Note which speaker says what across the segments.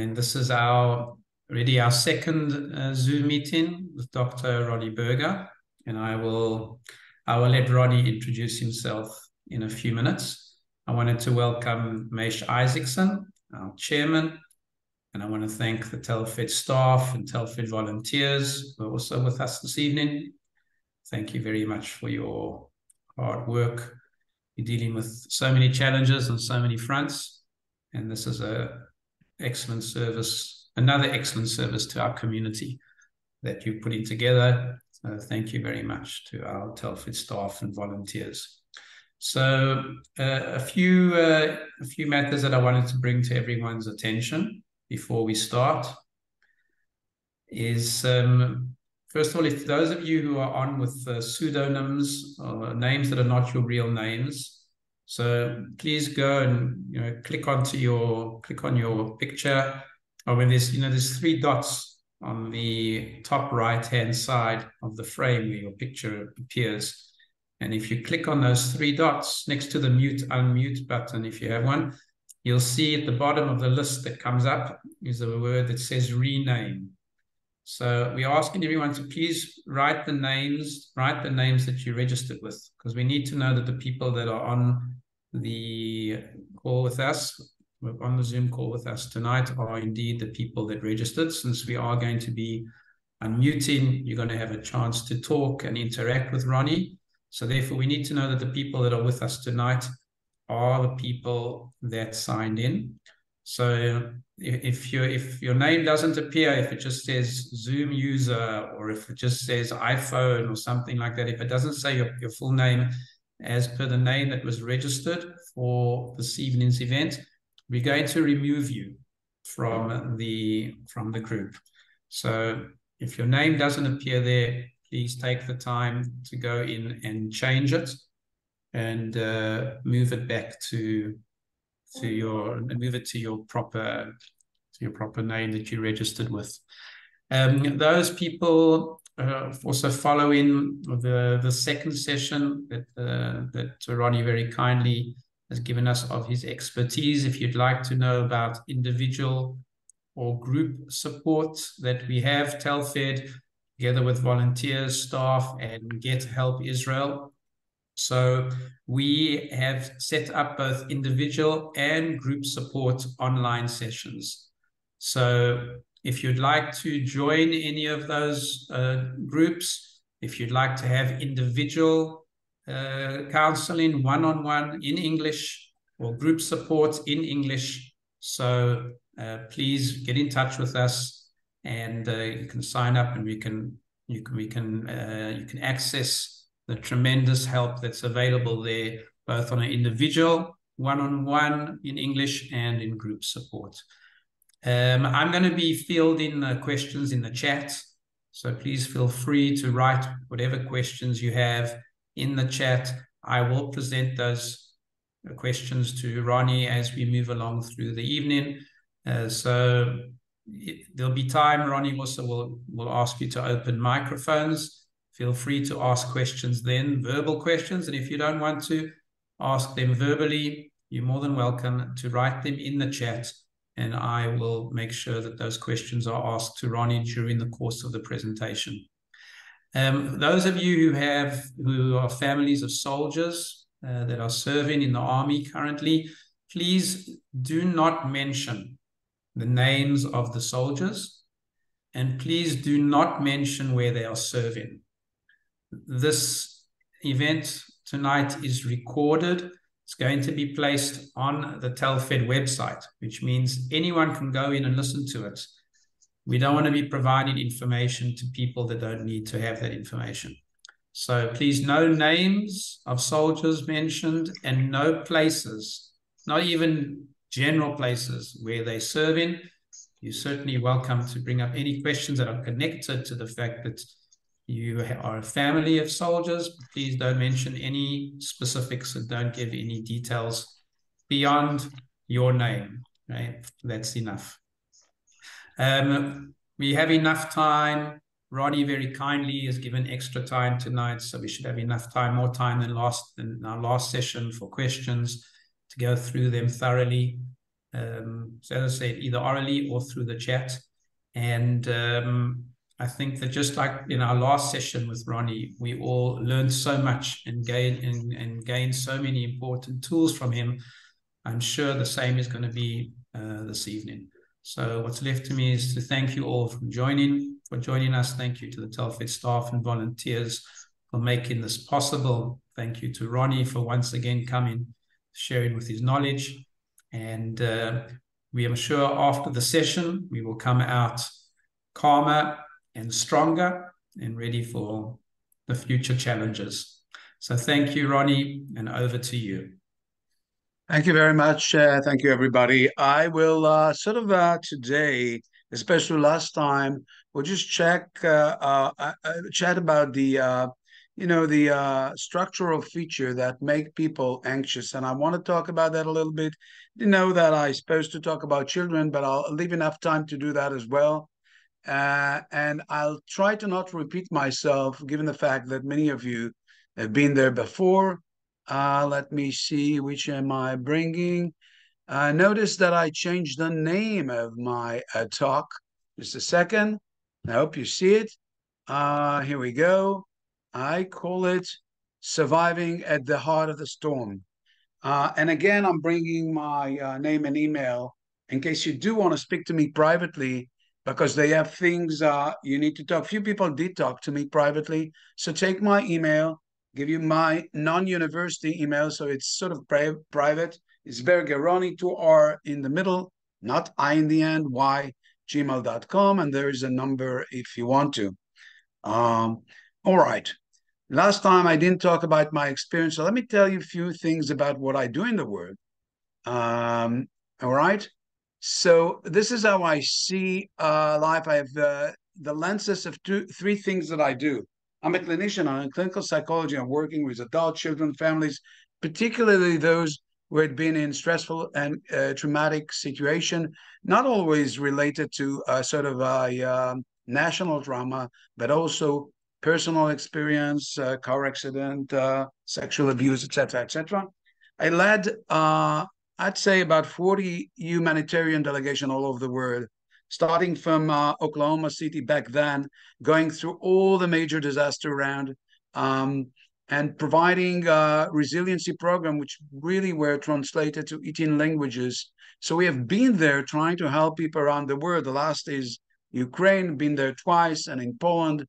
Speaker 1: And this is already our second Zoom meeting with Dr. Rony Berger. And I will let Rony introduce himself in a few minutes. I wanted to welcome Mesh Isaacson, our chairman, and I want to thank the Telfed staff and Telfed volunteers who are also with us this evening. Thank you very much for your hard work. You're dealing with so many challenges on so many fronts, and this is another excellent service to our community that you're putting together. So thank you very much to our Telfed staff and volunteers. So a few matters that I wanted to bring to everyone's attention before we start is, first of all, if those of you who are on with pseudonyms or names that are not your real names, so please go and click on your picture, or when there's three dots on the top right hand side of the frame where your picture appears, and if you click on those three dots next to the mute unmute button, if you have one, you'll see at the bottom of the list that comes up is a word that says rename. So we're asking everyone to please write the names that you registered with, because we need to know that the people that are on the call with us, on the Zoom call with us tonight, are indeed the people that registered. Since we are going to be unmuting, you're going to have a chance to talk and interact with Rony. So therefore, we need to know that the people that are with us tonight are the people that signed in. So if your name doesn't appear, if it just says Zoom user, or if it just says iPhone or something like that, if it doesn't say your full name as per the name that was registered for this evening's event, we're going to remove you from the group. So if your name doesn't appear there, please take the time to go in and change it and move it back to your proper name that you registered with. Those people also follow in the second session that Rony very kindly has given us of his expertise. If you'd like to know about individual or group support that we have, Telfed, together with volunteers, staff, and Get Help Israel. So we have set up both individual and group support online sessions. So if you'd like to join any of those groups, if you'd like to have individual counseling one-on-one in English, or group support in English, so please get in touch with us, and you can sign up, and you can access the tremendous help that's available there, both on an individual, one-on-one in English, and in group support. I'm going to be fielding questions in the chat, so please feel free to write whatever questions you have in the chat. I will present those questions to Rony as we move along through the evening. So there'll be time. Rony also will ask you to open microphones. Feel free to ask questions then, verbal questions. And if you don't want to ask them verbally, you're more than welcome to write them in the chat, and I will make sure that those questions are asked to Rony during the course of the presentation. Those of you who are families of soldiers that are serving in the army currently, please do not mention the names of the soldiers, and please do not mention where they are serving. This event tonight is recorded. It's going to be placed on the Telfed website, which means anyone can go in and listen to it. We don't want to be providing information to people that don't need to have that information. So please, no names of soldiers mentioned, and no places, not even general places where they serve in. You're certainly welcome to bring up any questions that are connected to the fact that you are a family of soldiers. Please don't mention any specifics, and don't give any details beyond your name. Right? That's enough. We have enough time. Rony very kindly has given extra time tonight, so we should have enough time, more time than our last session, for questions, to go through them thoroughly. So as I said, either orally or through the chat. And I think that just like in our last session with Rony, we all learned so much and gained so many important tools from him. I'm sure the same is going to be this evening. So what's left to me is to thank you all for joining us. Thank you to the Telfed staff and volunteers for making this possible. Thank you to Rony for once again coming, sharing with his knowledge. And we am sure after the session, we will come out calmer and stronger and ready for the future challenges. So thank you, Rony, and over to you.
Speaker 2: Thank you very much. Thank you, everybody. I will today, especially last time, we'll just chat about the structural feature that make people anxious, and I want to talk about that a little bit. You know that I'm supposed to talk about children, but I'll leave enough time to do that as well. And I'll try to not repeat myself, given the fact that many of you have been there before. Let me see, which am I bringing? Notice that I changed the name of my talk. Just a second. I hope you see it. Here we go. I call it Surviving at the Heart of the Storm. And again, I'm bringing my name and email in case you do want to speak to me privately, because they have things you need to talk. Few people did talk to me privately. So take my email, give you my non-university email, so it's sort of private. It's Berger, Rony, 2R in the middle, not I in the end, gmail.com, and there is a number if you want to. All right. Last time I didn't talk about my experience, so let me tell you a few things about what I do in the world. All right. So this is how I see life. I have the lenses of three things that I do. I'm a clinician. I'm in clinical psychology. I'm working with adult children, families, particularly those who had been in stressful and traumatic situation, not always related to sort of a national trauma, but also personal experience, car accident, sexual abuse, etc., etc. I led I'd say about 40 humanitarian delegation all over the world, starting from Oklahoma City back then, going through all the major disaster around, and providing resiliency program, which really were translated to 18 languages. So we have been there trying to help people around the world. The last is Ukraine, been there twice, and in Poland.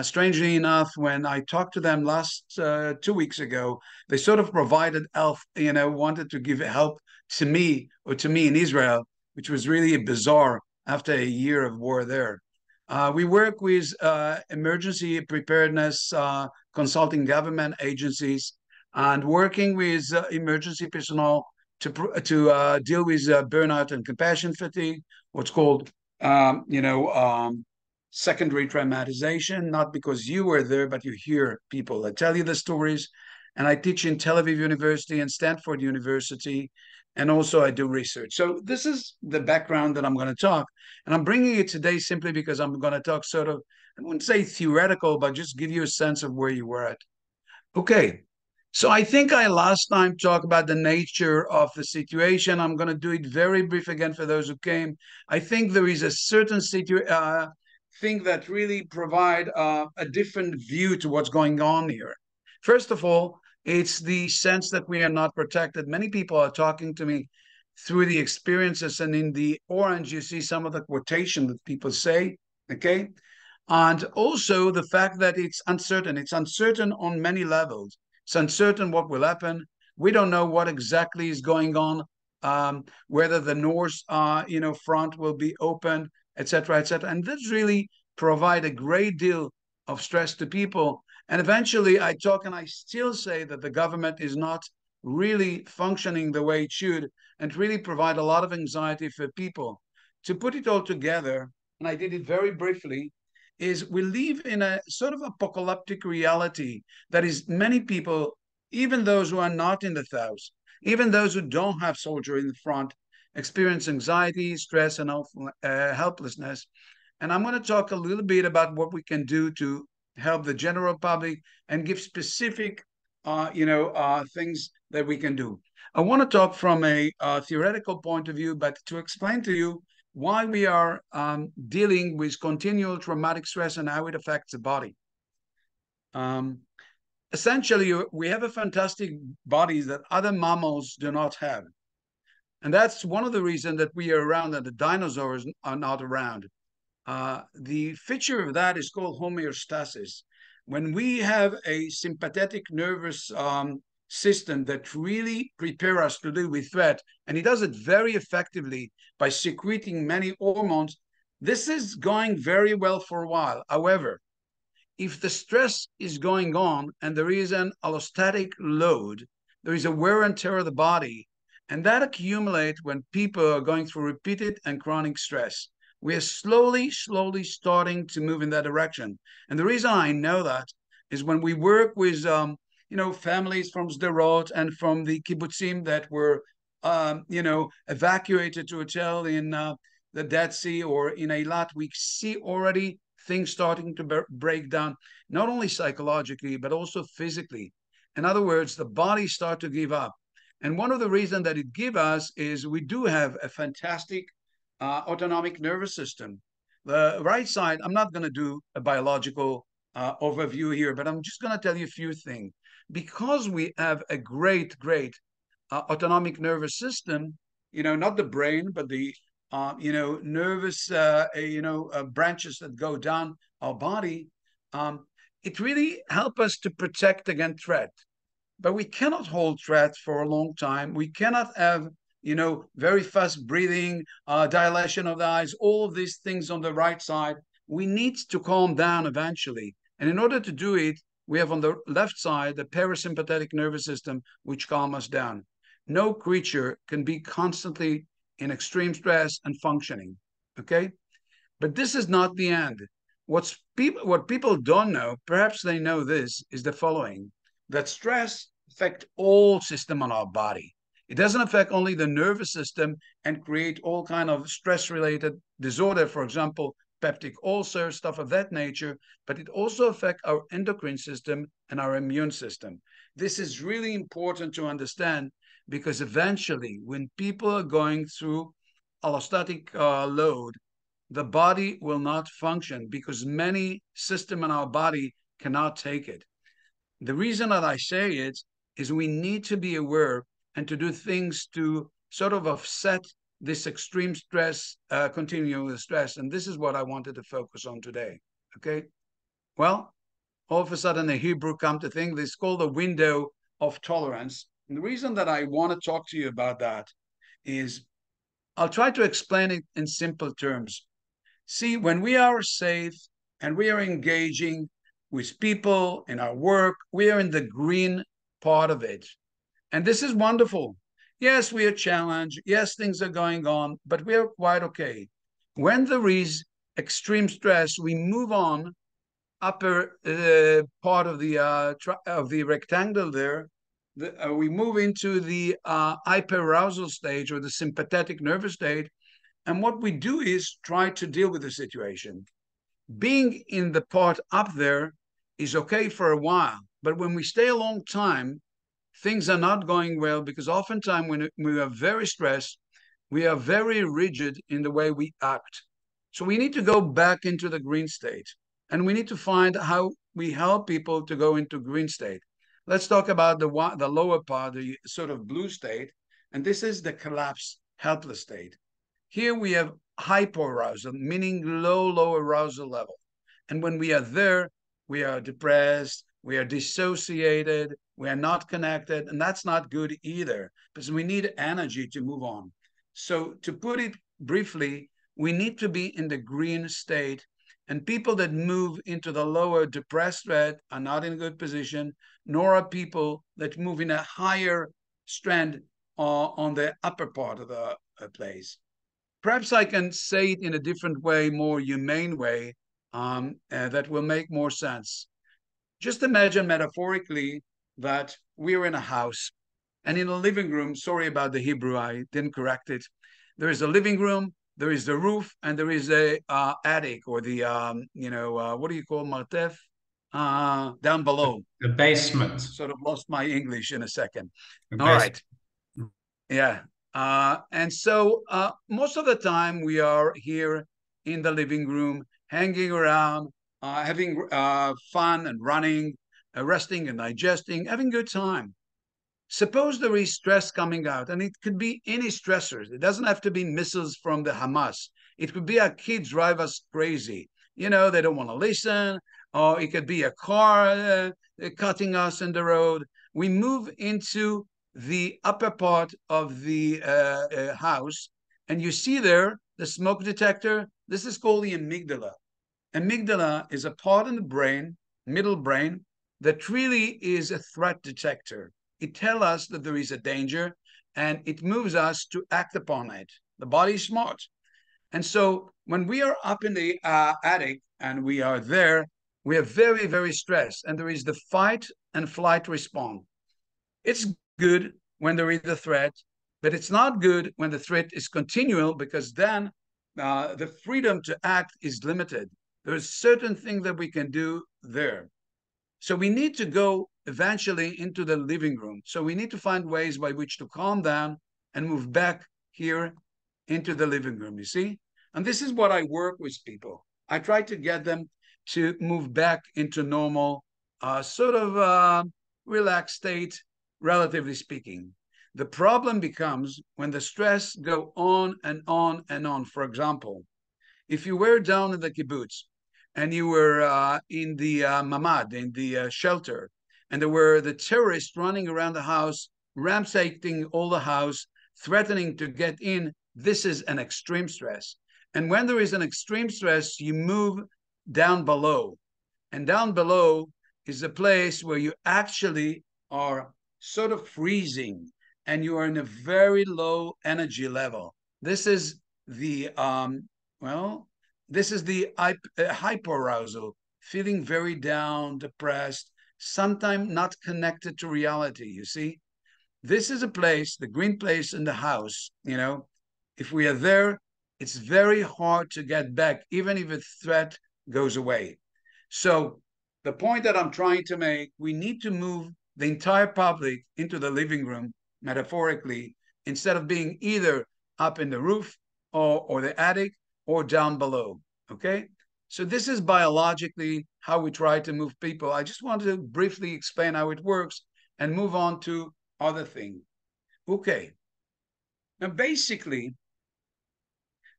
Speaker 2: Strangely enough, when I talked to them last 2 weeks ago, they sort of provided help, wanted to give help to me in Israel, which was really bizarre after a year of war there. We work with emergency preparedness, consulting government agencies, and working with emergency personnel to deal with burnout and compassion fatigue, what's called, secondary traumatization, not because you were there, but you hear people that tell you the stories. And I teach in Tel Aviv University and Stanford University, and also I do research. So this is the background that I'm going to talk. And I'm bringing it today simply because I'm going to talk sort of, I wouldn't say theoretical, but just give you a sense of where you were at. Okay. So I think I last time talked about the nature of the situation. I'm going to do it very brief again for those who came. I think there is a certain thing that really provide a different view to what's going on here. First of all, it's the sense that we are not protected. Many people are talking to me through the experiences, and in the orange, you see some of the quotation that people say, okay? And also the fact that it's uncertain. It's uncertain on many levels. It's uncertain what will happen. We don't know what exactly is going on, whether the North, front will be open, etc., etc. And this really provide a great deal of stress to people. And eventually I talk and I still say that the government is not really functioning the way it should, and really provide a lot of anxiety for people. To put it all together, and I did it very briefly, is we live in a sort of apocalyptic reality that is many people, even those who are not in the South, even those who don't have soldier in the front, experience anxiety, stress, and helplessness. And I'm going to talk a little bit about what we can do to help the general public and give specific things that we can do. I want to talk from a theoretical point of view, but to explain to you why we are dealing with continual traumatic stress and how it affects the body. Um, Essentially, we have a fantastic body that other mammals do not have. And that's one of the reasons that we are around and the dinosaurs are not around. The feature of that is called homeostasis. When we have a sympathetic nervous system that really prepare us to deal with threat, and it does it very effectively by secreting many hormones, this is going very well for a while. However, if the stress is going on and there is an allostatic load, there is a wear and tear of the body, and that accumulates when people are going through repeated and chronic stress. We are slowly starting to move in that direction. And the reason I know that is when we work with, families from Sderot and from the kibbutzim that were, evacuated to a hotel in the Dead Sea or in Eilat, we see already things starting to break down, not only psychologically, but also physically. In other words, the body start to give up. And one of the reasons that it gives us is we do have a fantastic autonomic nervous system. The right side, I'm not going to do a biological overview here, but I'm just going to tell you a few things. Because we have a great autonomic nervous system, not the brain, but the nervous, branches that go down our body, it really helps us to protect against threat. But we cannot hold threat for a long time. We cannot have, very fast breathing, dilation of the eyes, all of these things on the right side. We need to calm down eventually. And in order to do it, we have on the left side the parasympathetic nervous system, which calms us down. No creature can be constantly in extreme stress and functioning, okay? But this is not the end. What people don't know, perhaps they know this, is the following, that stress affects all system on our body. It doesn't affect only the nervous system and create all kind of stress-related disorder, for example, peptic ulcer, stuff of that nature, but it also affects our endocrine system and our immune system. This is really important to understand because eventually when people are going through allostatic load, the body will not function because many systems in our body cannot take it. The reason that I say it is we need to be aware and to do things to sort of offset this extreme stress, continuing stress. And this is what I wanted to focus on today, okay? Well, all of a sudden the Hebrew come to think this is called the window of tolerance. And the reason that I want to talk to you about that is I'll try to explain it in simple terms. See, when we are safe and we are engaging with people in our work, we are in the green part of it. And this is wonderful. Yes, we are challenged. Yes, things are going on, but we are quite okay. When there is extreme stress, we move on upper part of the rectangle there. We move into the hyperarousal stage or the sympathetic nervous state. And what we do is try to deal with the situation. Being in the part up there is okay for a while, but when we stay a long time, things are not going well because oftentimes when we are very stressed, we are very rigid in the way we act. So we need to go back into the green state and we need to find how we help people to go into green state. Let's talk about the lower part, the sort of blue state, and this is the collapsed, helpless state. Here we have hypoarousal, meaning low arousal level. And when we are there, we are depressed, we are dissociated, we are not connected, and that's not good either because we need energy to move on. So to put it briefly, we need to be in the green state, and people that move into the lower depressed state are not in a good position, nor are people that move in a higher strand on the upper part of the place. Perhaps I can say it in a different way, more humane way, that will make more sense. Just imagine metaphorically that we're in a house and in a living room, sorry about the Hebrew, I didn't correct it. There is a living room, there is the roof, and there is a attic or the, what do you call martef? down below.
Speaker 1: The basement.
Speaker 2: Sort of lost my English in a second.
Speaker 1: The
Speaker 2: All right.
Speaker 1: basement.
Speaker 2: Yeah. And so most of the time we are here in the living room, hanging around, having fun and running, resting and digesting, having good time. Suppose there is stress coming out, and it could be any stressors. It doesn't have to be missiles from the Hamas. It could be our kids drive us crazy. You know, they don't want to listen, or it could be a car cutting us in the road. We move into the upper part of the house, and you see there the smoke detector. This is called the amygdala. Amygdala is a part in the brain, middle brain, that really is a threat detector. It tells us that there is a danger, and it moves us to act upon it. The body is smart. And so when we are up in the attic and we are there, we are very, very stressed. And there is the fight and flight response. It's good when there is a threat, but it's not good when the threat is continual, because then the freedom to act is limited. There's certain things that we can do there. So we need to go eventually into the living room. So we need to find ways by which to calm down and move back here into the living room, you see? And this is what I work with people. I try to get them to move back into normal, sort of relaxed state, relatively speaking. The problem becomes when the stress go on and on and on. For example, if you were down in the kibbutz and you were in the mamad, in the shelter, and there were the terrorists running around the house, ransacking all the house, threatening to get in, this is an extreme stress. And when there is an extreme stress, you move down below. And down below is a place where you actually are sort of freezing and you are in a very low energy level. This is the, this is the hyperarousal, feeling very down, depressed, sometimes not connected to reality, you see? This is a place, the green place in the house, you know, if we are there, it's very hard to get back, even if a threat goes away. So the point that I'm trying to make, we need to move the entire public into the living room, metaphorically, instead of being either up in the roof or the attic or down below, okay? So this is biologically how we try to move people. I just wanted to briefly explain how it works and move on to other things. Okay. Now, basically,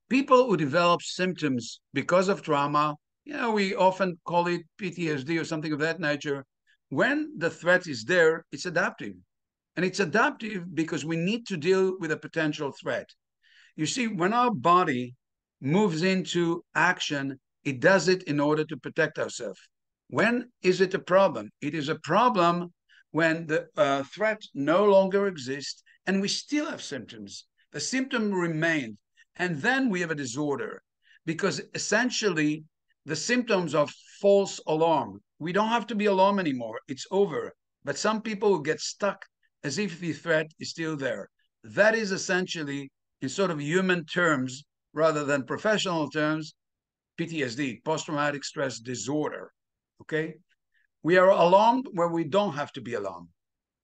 Speaker 2: people who develop symptoms because of trauma, you know, we often call it PTSD or something of that nature. When the threat is there, it's adaptive. And it's adaptive because we need to deal with a potential threat. You see, when our body moves into action, it does it in order to protect ourselves. When is it a problem? It is a problem when the threat no longer exists and we still have symptoms. The symptom remains, and then we have a disorder, because essentially the symptoms are false alarm. We don't have to be alarmed anymore. It's over. But some people will get stuck as if the threat is still there. That is essentially, in sort of human terms, rather than professional terms, PTSD, post-traumatic stress disorder, okay? We are alarmed where we don't have to be alarmed.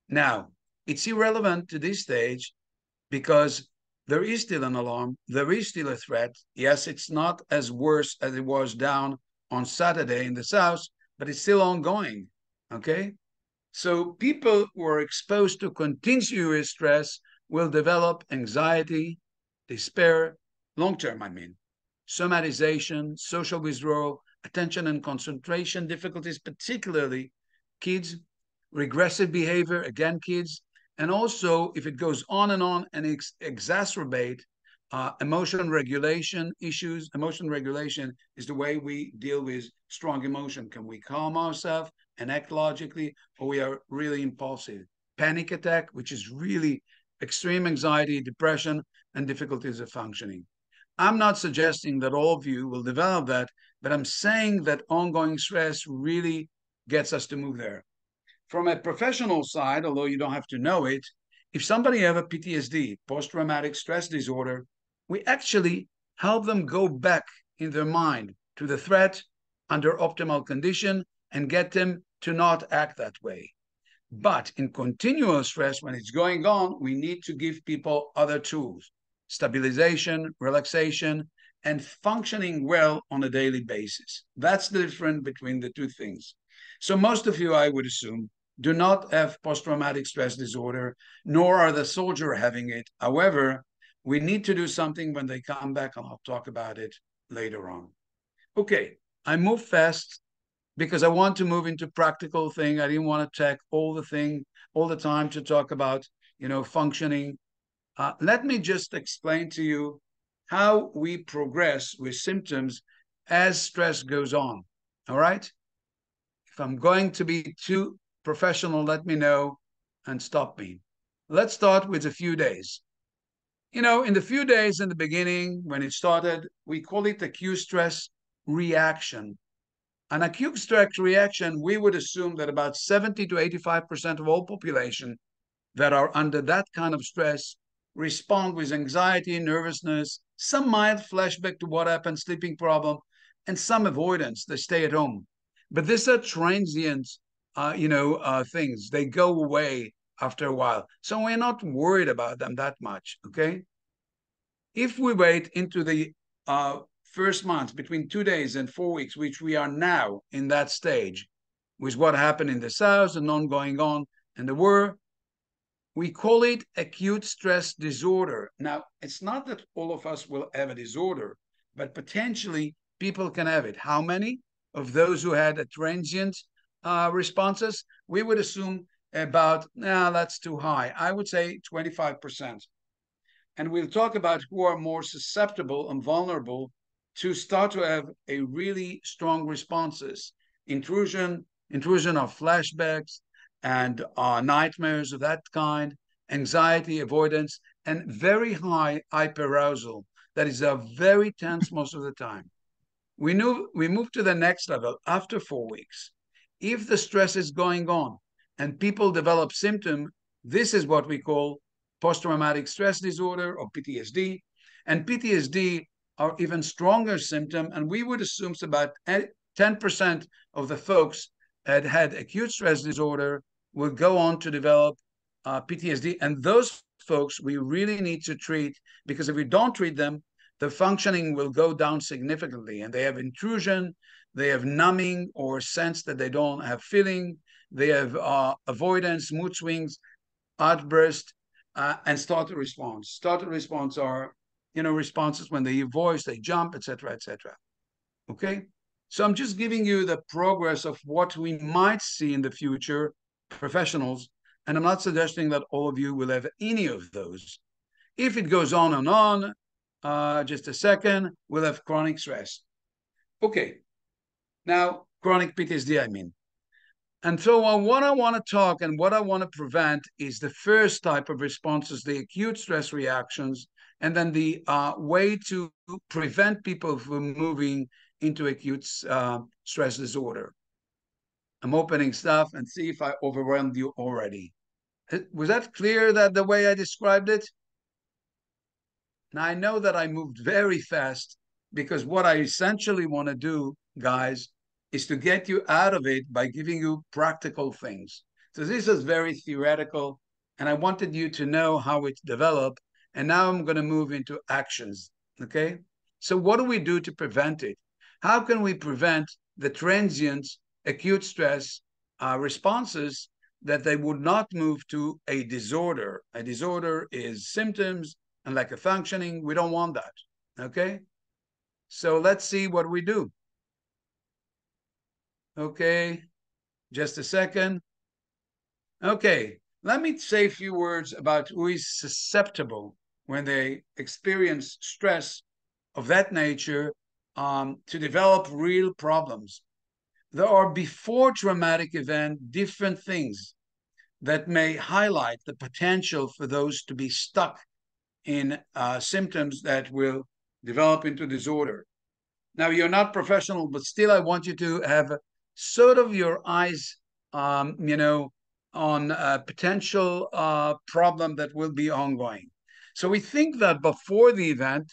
Speaker 2: Now, it's irrelevant to this stage because there is still an alarm, there is still a threat. Yes, it's not as worse as it was down on Saturday in the South, but it's still ongoing, okay? So people who are exposed to continuous stress will develop anxiety, despair, long-term, I mean, somatization, social withdrawal, attention and concentration difficulties, particularly kids, regressive behavior, again, kids, and also if it goes on and exacerbate emotion regulation issues. Emotion regulation is the way we deal with strong emotion. Can we calm ourselves and act logically, or we are really impulsive? Panic attack, which is really extreme anxiety, depression, and difficulties of functioning. I'm not suggesting that all of you will develop that, but I'm saying that ongoing stress really gets us to move there. From a professional side, although you don't have to know it, if somebody have a PTSD, post-traumatic stress disorder, we actually help them go back in their mind to the threat under optimal condition and get them to not act that way. But in continuous stress, when it's going on, we need to give people other tools: stabilization, relaxation, and functioning well on a daily basis. That's the difference between the two things. So most of you, I would assume, do not have post-traumatic stress disorder, nor are the soldier having it. However, we need to do something when they come back, and I'll talk about it later on. Okay, I move fast because I want to move into practical thing. I didn't want to take all the time to talk about, functioning. Let me just explain to you how we progress with symptoms as stress goes on. All right? If I'm going to be too professional, let me know and stop me. Let's start with a few days. In the few days in the beginning, when it started, we call it acute stress reaction. An acute stress reaction, we would assume that about 70 to 85% of all population that are under that kind of stress respond with anxiety, nervousness, some mild flashback to what happened, sleeping problem, and some avoidance. They stay at home. But these are transient, things. They go away after a while. So we're not worried about them that much, okay? If we wait into the first month, between 2 days and 4 weeks, which we are now in that stage, with what happened in the South and on going on in the war, we call it acute stress disorder. Now, it's not that all of us will have a disorder, but potentially people can have it. How many of those who had a transient responses? We would assume about, that's too high. I would say 25%. And we'll talk about who are more susceptible and vulnerable to start to have a really strong responses. Intrusion of flashbacks and nightmares of that kind, anxiety, avoidance, and very high hyperarousal. That is very tense most of the time. We move to the next level after 4 weeks. If the stress is going on and people develop symptom, this is what we call post-traumatic stress disorder or PTSD. And PTSD are even stronger symptom, and we would assume it's about 10% of the folks that had acute stress disorder will go on to develop PTSD. And those folks we really need to treat, because if we don't treat them, the functioning will go down significantly. And they have intrusion, they have numbing or sense that they don't have feeling, they have avoidance, mood swings, outburst, and startle response. Startle response are, responses when they hear voice, they jump, etc., etc. Okay? So I'm just giving you the progress of what we might see in the future, professionals, and I'm not suggesting that all of you will have any of those. If it goes on and on, just a second, we'll have chronic stress. Okay, now chronic PTSD, I mean. And so what I want to talk and what I want to prevent is the first type of responses, the acute stress reactions, and then the way to prevent people from moving into acute stress disorder. I'm opening stuff and see if I overwhelmed you already. Was that clear, that the way I described it? Now, I know that I moved very fast because what I essentially want to do, guys, is to get you out of it by giving you practical things. So this is very theoretical, and I wanted you to know how it developed, and now I'm going to move into actions, okay? So what do we do to prevent it? How can we prevent the transient acute stress responses that they would not move to a disorder? A disorder is symptoms and lack of functioning. We don't want that, okay? So let's see what we do. Okay, just a second. Okay, let me say a few words about who is susceptible when they experience stress of that nature to develop real problems. There are, before traumatic event, different things that may highlight the potential for those to be stuck in symptoms that will develop into disorder. Now, you're not professional, but still I want you to have sort of your eyes, on a potential problem that will be ongoing. So we think that before the event,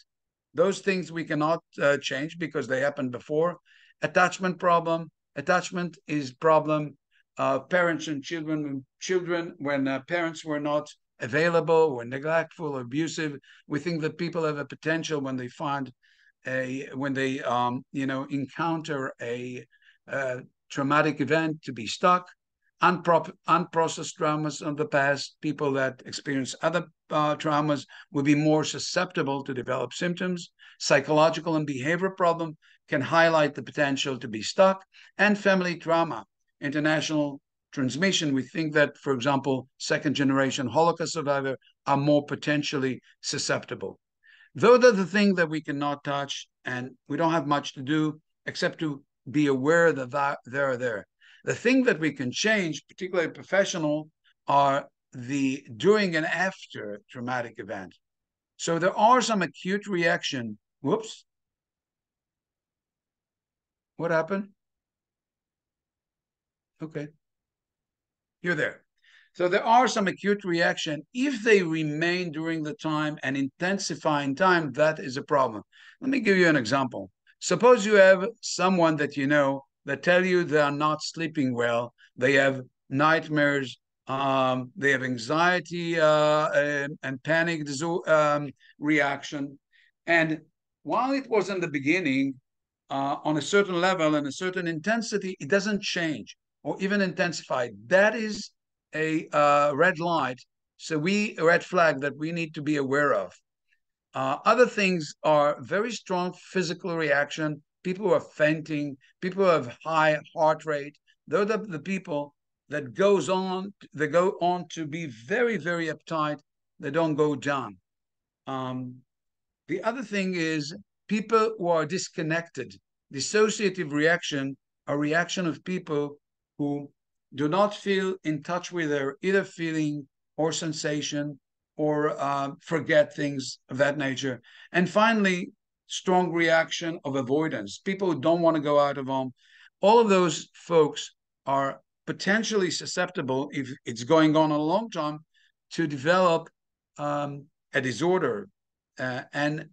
Speaker 2: those things we cannot change because they happened before. Attachment problem, attachment is problem. Parents and children when parents were not available, were neglectful, abusive. We think that people have a potential when they find when they encounter a traumatic event to be stuck. Unprocessed traumas of the past, people that experience other traumas will be more susceptible to develop symptoms. Psychological and behavior problem can highlight the potential to be stuck. And family trauma, international transmission. We think that, for example, second-generation Holocaust survivors are more potentially susceptible. Those are the things that we cannot touch, and we don't have much to do except to be aware that they're there. The thing that we can change, particularly professional, are the during and after traumatic event. So there are some acute reaction. Whoops. What happened? Okay. You're there. So there are some acute reaction. If they remain during the time and intensify in time, that is a problem. Let me give you an example. Suppose you have someone that you know that tell you they are not sleeping well. They have nightmares. They have anxiety and panic reaction. And while it was in the beginning, on a certain level and a certain intensity, it doesn't change or even intensify. That is a red light. So a red flag that we need to be aware of. Other things are very strong physical reaction. People who are fainting, people who have high heart rate. Those are the people that go on to be very, very uptight. They don't go down. The other thing is people who are disconnected. Dissociative reaction, a reaction of people who do not feel in touch with their either feeling or sensation or forget things of that nature. And finally, strong reaction of avoidance. People who don't want to go out of home. All of those folks are potentially susceptible, if it's going on a long time, to develop a disorder. And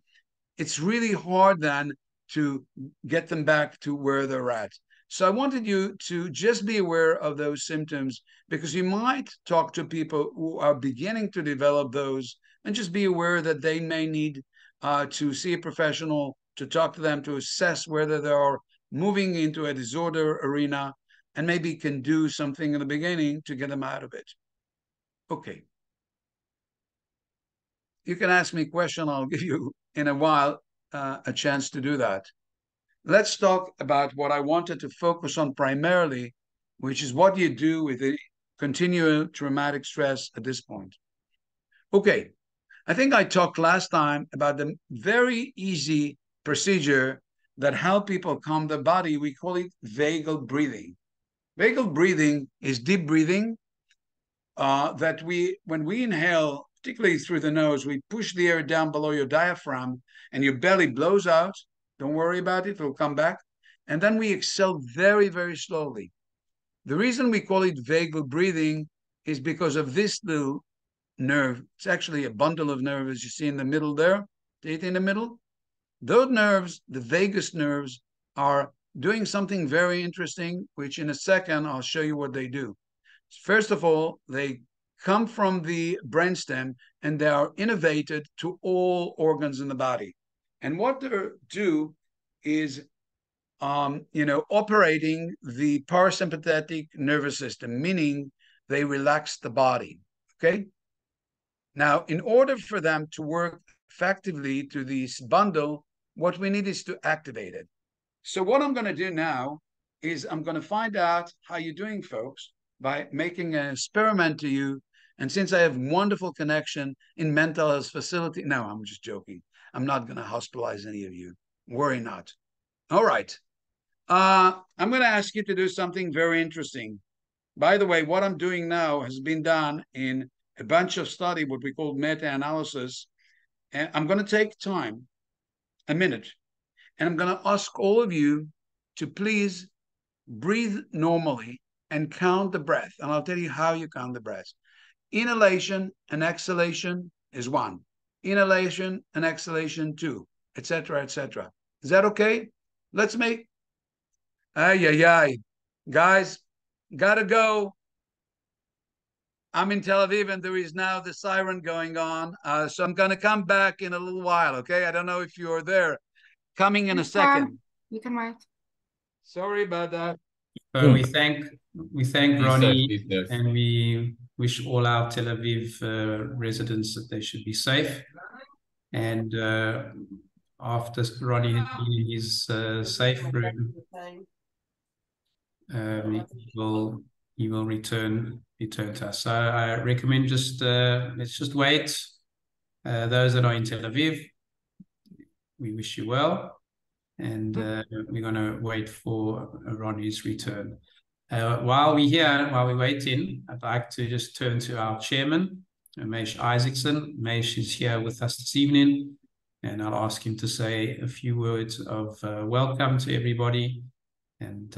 Speaker 2: it's really hard then to get them back to where they're at. So I wanted you to just be aware of those symptoms, because you might talk to people who are beginning to develop those, and just be aware that they may need to see a professional to talk to them to assess whether they are moving into a disorder arena, and maybe can do something in the beginning to get them out of it. Okay. You can ask me a question. I'll give you in a while a chance to do that. Let's talk about what I wanted to focus on primarily, which is what you do with the continual traumatic stress at this point. Okay, I think I talked last time about the very easy procedure that help people calm their body. We call it vagal breathing. Vagal breathing is deep breathing that when we inhale, particularly through the nose, we push the air down below your diaphragm and your belly blows out. Don't worry about it, it'll come back. And then we exhale very, very slowly. The reason we call it vagal breathing is because of this little nerve. It's actually a bundle of nerves, as you see in the middle there. See it in the middle? Those nerves, the vagus nerves, are doing something very interesting, which in a second I'll show you what they do. First of all, they come from the brainstem and they are innervated to all organs in the body. And what they do is, operating the parasympathetic nervous system, meaning they relax the body. Okay. Now, in order for them to work effectively to this bundle, what we need is to activate it. So what I'm going to do now is I'm going to find out how you're doing, folks, by making an experiment to you. And since I have wonderful connection in mental health facility, no, I'm just joking. I'm not going to hospitalize any of you. Worry not. All right. I'm going to ask you to do something very interesting. By the way, what I'm doing now has been done in a bunch of study, what we call meta-analysis. And I'm going to take time, a minute, and I'm going to ask all of you to please breathe normally and count the breath. And I'll tell you how you count the breath. Inhalation and exhalation is 1. Inhalation and exhalation 2, etc., etc. Is that okay? Let's make. Ay, ay, ay. Guys, gotta go. I'm in Tel Aviv and there is now the siren going on. So I'm going to come back in a little while, okay? I don't know if you're there. Coming in a second.
Speaker 3: You can wait.
Speaker 2: Sorry about that.
Speaker 1: So we thank Rony,
Speaker 4: Be safe.
Speaker 1: and we wish all our Tel Aviv residents that they should be safe. And after Rony has been in his safe room, he will return to us. So I recommend let's just wait. Those that are in Tel Aviv, we wish you well, and we're going to wait for Ronnie's return. While we're waiting, I'd like to just turn to our chairman, Mesh Isaacson. Mesh is here with us this evening, and I'll ask him to say a few words of welcome to everybody, and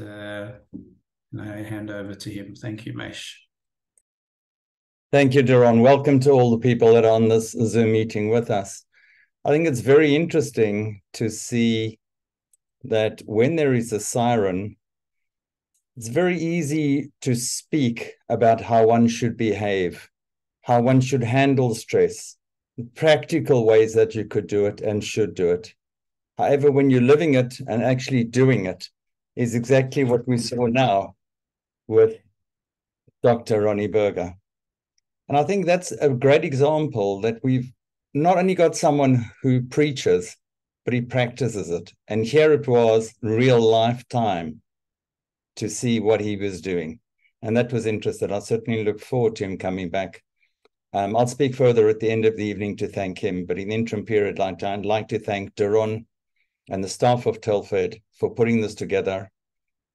Speaker 1: I hand over to him. Thank you, Mesh.
Speaker 5: Thank you, Doron. Welcome to all the people that are on this Zoom meeting with us. I think it's very interesting to see that when there is a siren, it's very easy to speak about how one should behave, how one should handle stress, practical ways that you could do it and should do it. However, when you're living it and actually doing it is exactly what we saw now with Dr. Rony Berger. And I think that's a great example that we've not only got someone who preaches, but he practices it. And here it was real lifetime to see what he was doing. And that was interesting. I certainly look forward to him coming back. I'll speak further at the end of the evening to thank him. But in the interim period, I'd like to thank Doron and the staff of Telfed for putting this together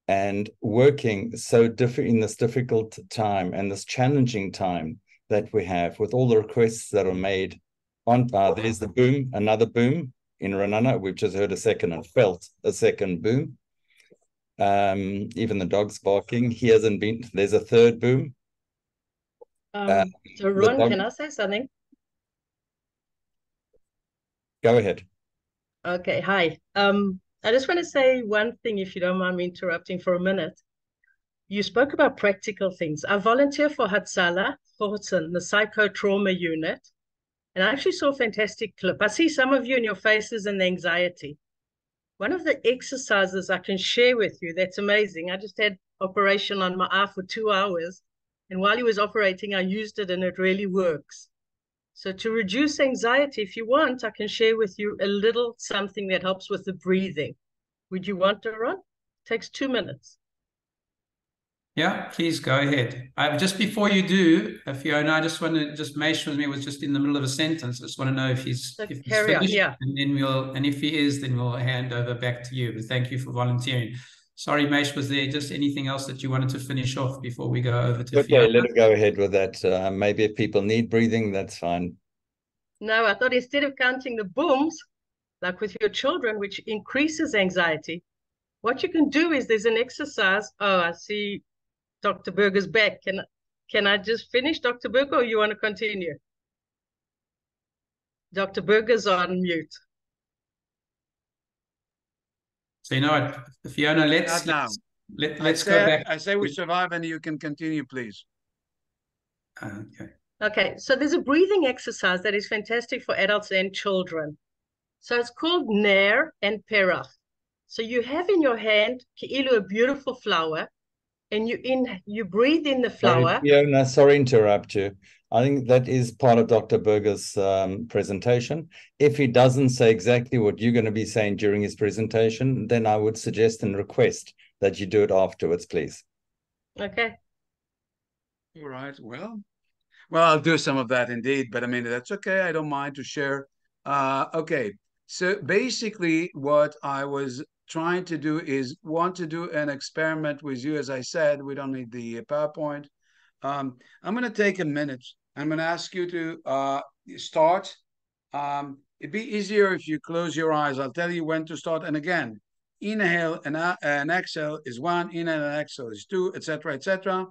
Speaker 5: and working so in this difficult time and this challenging time that we have with all the requests that are made. There's the boom, another boom in Renana. We've just heard a second and felt a second boom. Even the dog's barking. He hasn't been. There's a third boom.
Speaker 6: So Ron, can I say something?
Speaker 5: Go ahead.
Speaker 6: Okay, hi. I just want to say one thing, if you don't mind me interrupting for a minute. You spoke about practical things. I volunteer for Hatzalah, Horton, the psychotrauma unit, and I actually saw a fantastic clip. I see some of you in your faces and the anxiety. One of the exercises I can share with you that's amazing. I just had operation on my eye for 2 hours, and while he was operating, I used it, and it really works. So to reduce anxiety, if you want, I can share with you a little something that helps with the breathing. Would you want to, Ron? It takes 2 minutes.
Speaker 1: Yeah, please go ahead. Just before you do, Fiona, I just want to Mesh with me was just in the middle of a sentence. I just want to know if he's
Speaker 6: carry on, yeah.
Speaker 1: And then if he is, then we'll hand over back to you. But thank you for volunteering. Sorry, Mesh, was there just anything else that you wanted to finish off before we go over to Fiona?
Speaker 5: Okay, let it go ahead with that. Maybe if people need breathing, that's fine.
Speaker 6: No, I thought instead of counting the booms, like with your children, which increases anxiety, what you can do is there's an exercise. Oh, I see Dr. Berger's back. Can I just finish, Dr. Berger, or you want to continue? Dr. Berger's on mute.
Speaker 1: So you know what, Fiona, let's go back.
Speaker 2: I say we survive and you can continue, please.
Speaker 1: Okay.
Speaker 6: Okay, so there's a breathing exercise that is fantastic for adults and children. So it's called Ner and Perach. So you have in your hand Ki'ilu, a beautiful flower, and you breathe in the flower.
Speaker 5: Fiona, sorry to interrupt you. I think that is part of Dr. Berger's presentation. If he doesn't say exactly what you're going to be saying during his presentation, then I would suggest and request that you do it afterwards, please.
Speaker 6: Okay.
Speaker 2: All right. Well, I'll do some of that indeed, but I mean, that's okay. I don't mind to share. Okay. So basically what I was trying to do is want to do an experiment with you. As I said, we don't need the PowerPoint. I'm going to take a minute. I'm going to ask you to start. It'd be easier if you close your eyes. I'll tell you when to start. And again, inhale and exhale is 1, inhale and exhale is 2, etc., etc.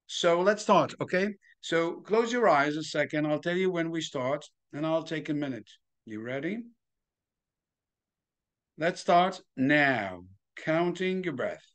Speaker 2: So let's start, okay? So close your eyes a second. I'll tell you when we start, and I'll take a minute. You ready? Let's start now. Counting your breath.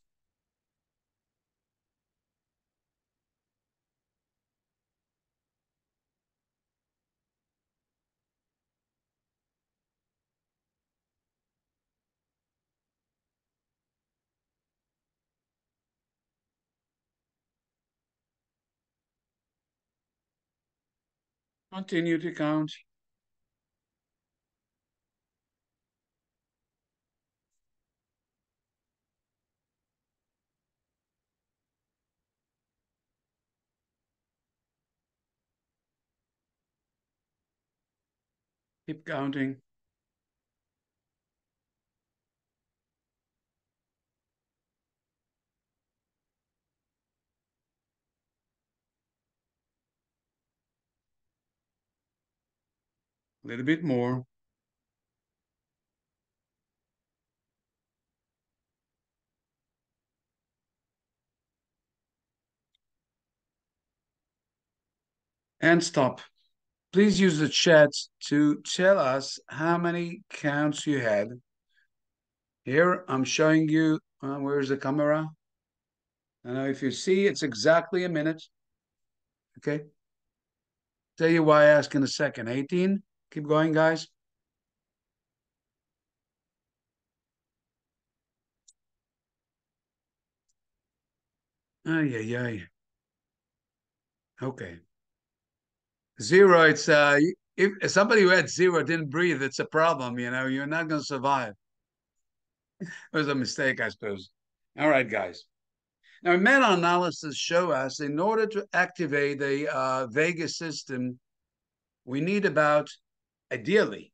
Speaker 2: Continue to count. Keep counting. A little bit more. And stop. Please use the chat to tell us how many counts you had. Here, I'm showing you, where's the camera? I know if you see, it's exactly a minute. Okay. Tell you why I ask in a second. 18. Keep going, guys. Ay, ay, ay. Okay. 0, it's if somebody who had 0 didn't breathe, it's a problem, you know, you're not going to survive. It was a mistake, I suppose. All right, guys. Now, meta-analysis show us in order to activate the vagus system, we need about, ideally,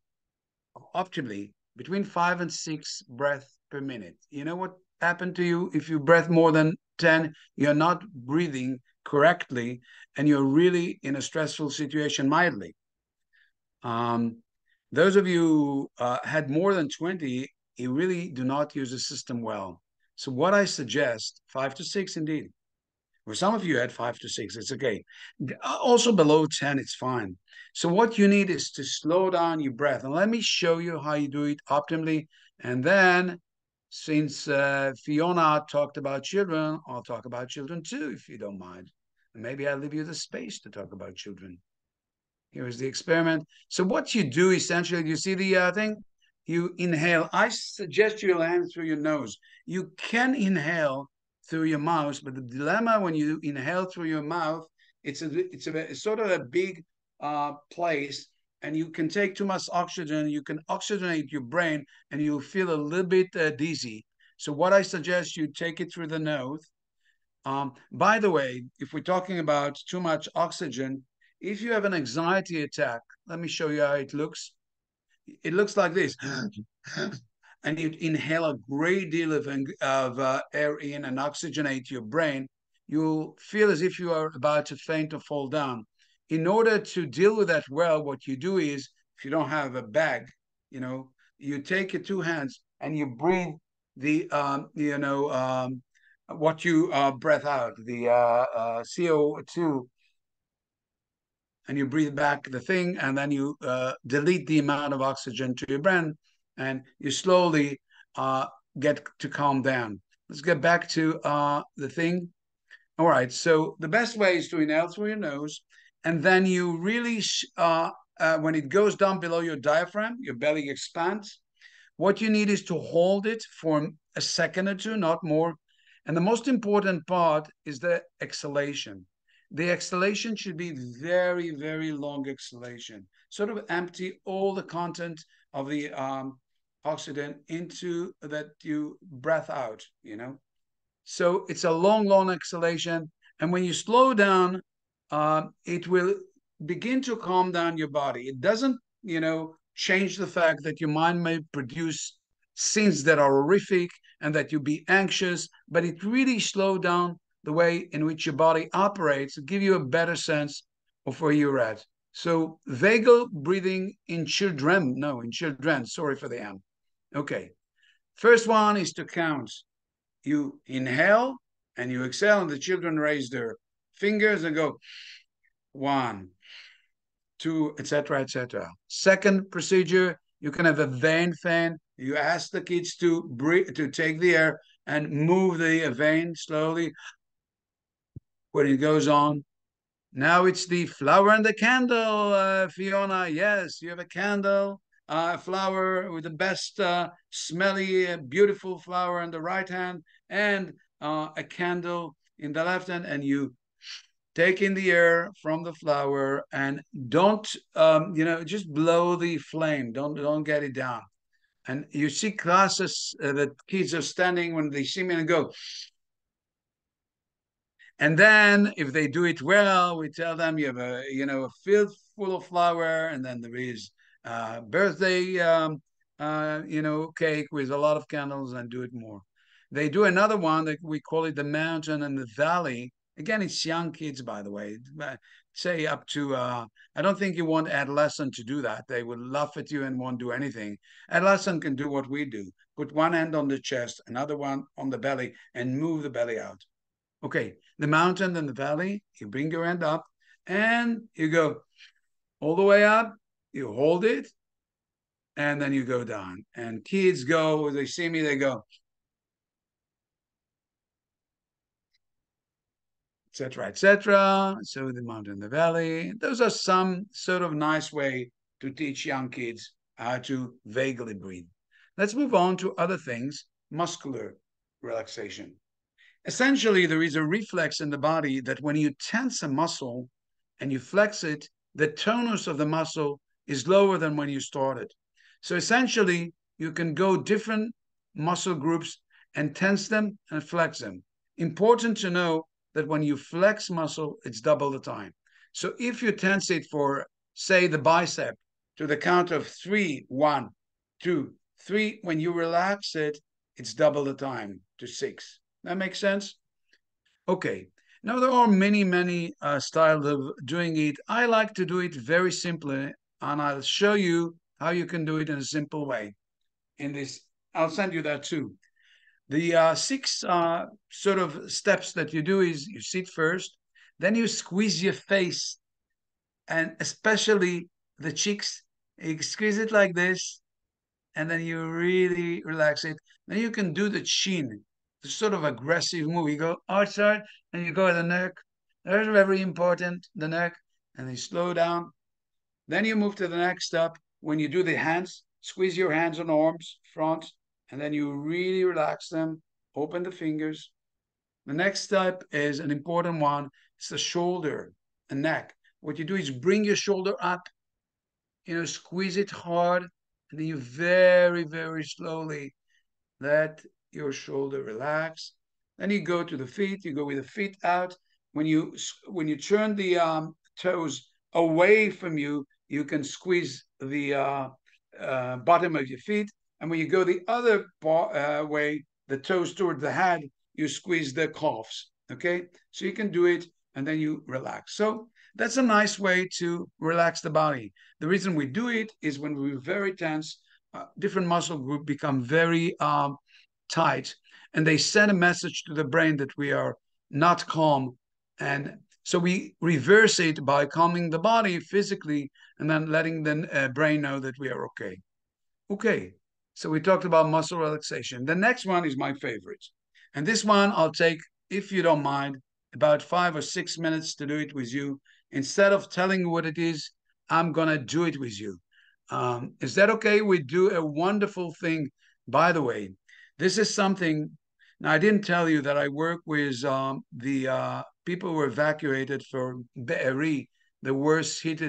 Speaker 2: optimally, between 5 and 6 breaths per minute. You know what happened to you if you breath more than 10? You're not breathing correctly, and you're really in a stressful situation mildly. Those of you had more than 20, you really do not use the system well. So what I suggest, 5 to 6 indeed. For some of you had 5 to 6, it's okay. Also below 10, it's fine. So what you need is to slow down your breath. And let me show you how you do it optimally. And then, since Fiona talked about children, I'll talk about children too, if you don't mind. And maybe I'll leave you the space to talk about children. Here is the experiment. So what you do essentially, you see the thing? You inhale. I suggest you land through your nose. You can inhale through your mouth, but the dilemma when you inhale through your mouth, it's sort of a big place, and you can take too much oxygen. You can oxygenate your brain, and you'll feel a little bit dizzy. So what I suggest, you take it through the nose. By the way, if we're talking about too much oxygen, if you have an anxiety attack, let me show you how it looks. It looks like this. And you inhale a great deal of air in and oxygenate your brain, you'll feel as if you are about to faint or fall down. In order to deal with that well, what you do is, if you don't have a bag, you know, you take your 2 hands and you breathe the, what you breath out, the CO2, and you breathe back the thing, and then you delete the amount of oxygen to your brain, and you slowly get to calm down. Let's get back to the thing. All right, so the best way is to inhale through your nose, and then you really, when it goes down below your diaphragm, your belly expands. What you need is to hold it for a second or two, not more. And the most important part is the exhalation. The exhalation should be very, very long exhalation. Sort of empty all the content of the oxygen into that you breath out, you know. So it's a long, long exhalation. And when you slow down, it will begin to calm down your body. It doesn't, you know, change the fact that your mind may produce scenes that are horrific and that you be anxious, but it really slow down the way in which your body operates to give you a better sense of where you're at. So vagal breathing in children, sorry for the M. Okay, first one is to count. You inhale and you exhale, and the children raise their fingers and go 1, 2, etc., etc. Second procedure, you can have a vein fan. You ask the kids to breathe, to take the air and move the vein slowly when it goes on. Now it's the flower and the candle, Fiona. Yes, you have a candle, flower with the best smelly, beautiful flower in the right hand, and a candle in the left hand, and you take in the air from the flower and don't, just blow the flame. Don't get it down. And you see classes that kids are standing when they see me and go. And then if they do it well, we tell them you have a field full of flour, and then there is birthday, cake with a lot of candles, and do it more. They do another one that we call it the mountain and the valley. Again, it's young kids, by the way. Say up to, I don't think you want adolescent to do that. They would laugh at you and won't do anything. Adolescent can do what we do. Put one hand on the chest, another one on the belly, and move the belly out. Okay, the mountain and the valley, you bring your hand up and you go all the way up, you hold it, and then you go down. And kids go, as they see me, they go, etc., etc. So the mountain and the valley, those are some sort of nice way to teach young kids how to vaguely breathe. Let's move on to other things, muscular relaxation. Essentially, there is a reflex in the body that when you tense a muscle and you flex it, the tonus of the muscle is lower than when you started. So essentially, you can go different muscle groups and tense them and flex them. Important to know that when you flex muscle, it's double the time. So if you tense it for, say, the bicep to the count of 3, 1, 2, 3, when you relax it, it's double the time to 6. That makes sense? Okay. Now, there are many styles of doing it. I like to do it very simply, and I'll show you how you can do it in a simple way. In this, I'll send you that too. The 6 sort of steps that you do is you sit first, then you squeeze your face, and especially the cheeks. You squeeze it like this, and then you really relax it. Then you can do the chin, the sort of aggressive move. You go outside and you go at the neck. That's very important, the neck. And then you slow down. Then you move to the next step. When you do the hands, squeeze your hands and arms, front, and then you really relax them. Open the fingers. The next step is an important one. It's the shoulder and neck. What you do is bring your shoulder up, squeeze it hard, and then you very slowly let your shoulder relax. Then you go to the feet. You go with the feet out. When you turn the toes away from you, you can squeeze the bottom of your feet. And when you go the other way, the toes toward the head, you squeeze the calves. Okay, so you can do it, and then you relax. So that's a nice way to relax the body. The reason we do it is when we're very tense, different muscle groups become very tight, and they send a message to the brain that we are not calm. And so we reverse it by calming the body physically and then letting the brain know that we are okay. Okay, so we talked about muscle relaxation. The next one is my favorite. And this one I'll take, if you don't mind, about 5 or 6 minutes to do it with you. Instead of telling you what it is, I'm going to do it with you. Is that okay? We do a wonderful thing. By the way, this is something, now I didn't tell you that I work with the people who were evacuated for Be'eri, the worst hit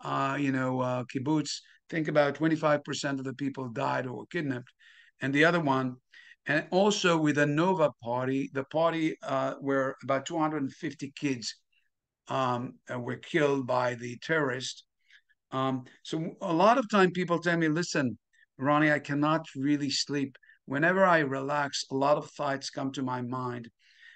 Speaker 2: kibbutz. Think about 25% of the people died or were kidnapped. And the other one, and also with a Nova party, the party where about 250 kids were killed by the terrorists. So a lot of time people tell me, listen, Rony, I cannot really sleep. Whenever I relax, a lot of thoughts come to my mind.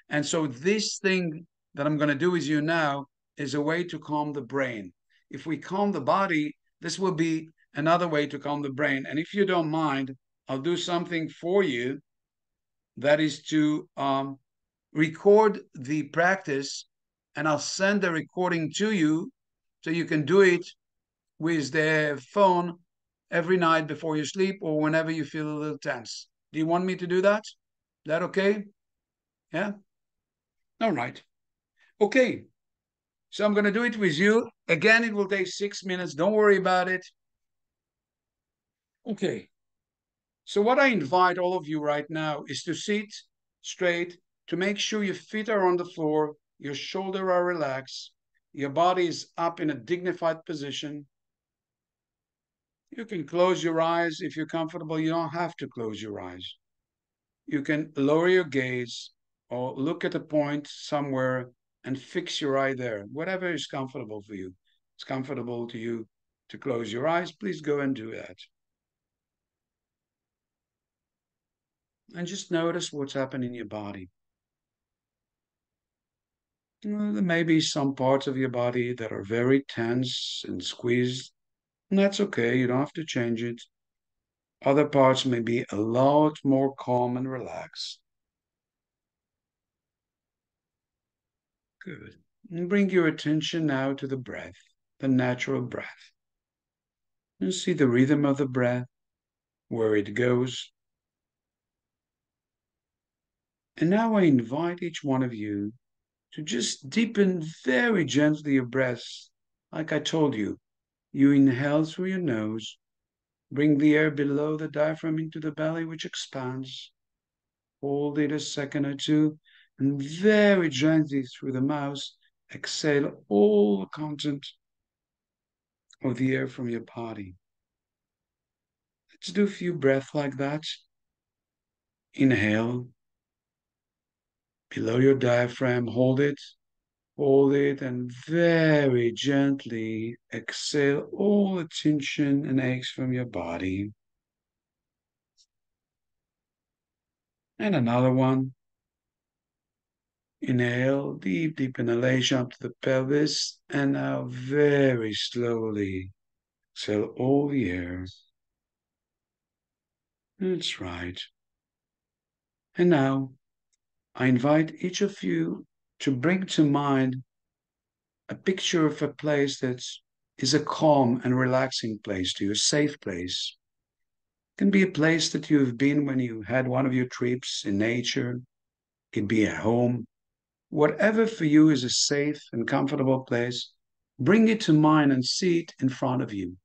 Speaker 2: And so this thing that I'm going to do with you now is a way to calm the brain. If we calm the body, this will be another way to calm the brain. And if you don't mind, I'll do something for you. That is to record the practice, and I'll send the recording to you so you can do it with the phone every night before you sleep or whenever you feel a little tense. Do you want me to do that? Is that okay? Yeah? All right. Okay. So I'm going to do it with you. Again, it will take 6 minutes. Don't worry about it. Okay. So what I invite all of you right now is to sit straight, to make sure your feet are on the floor, Your shoulders are relaxed. Your body is up in a dignified position. You can close your eyes if you're comfortable. You don't have to close your eyes. You can lower your gaze or look at a point somewhere and fix your eye there. Whatever is comfortable for you. It's comfortable to you to close your eyes. Please go and do that. And just notice what's happening in your body. Well, there may be some parts of your body that are very tense and squeezed, and that's okay. You don't have to change it. Other parts may be a lot more calm and relaxed. Good. And bring your attention now to the breath, the natural breath. And see the rhythm of the breath, where it goes. And now I invite each one of you to just deepen very gently your breaths. Like I told you, you inhale through your nose, bring the air below the diaphragm into the belly, which expands. Hold it a second or two, and very gently through the mouth, exhale all the content of the air from your body. Let's do a few breaths like that. Inhale, below your diaphragm, hold it, and very gently exhale all the tension and aches from your body. And another one. Inhale, deep inhalation up to the pelvis, and now very slowly exhale all the air. That's right. And now I invite each of you to bring to mind a picture of a place that is a calm and relaxing place to you, a safe place. It can be a place that you have been when you had one of your trips in nature. It can be a home. Whatever for you is a safe and comfortable place, bring it to mind and see it in front of you.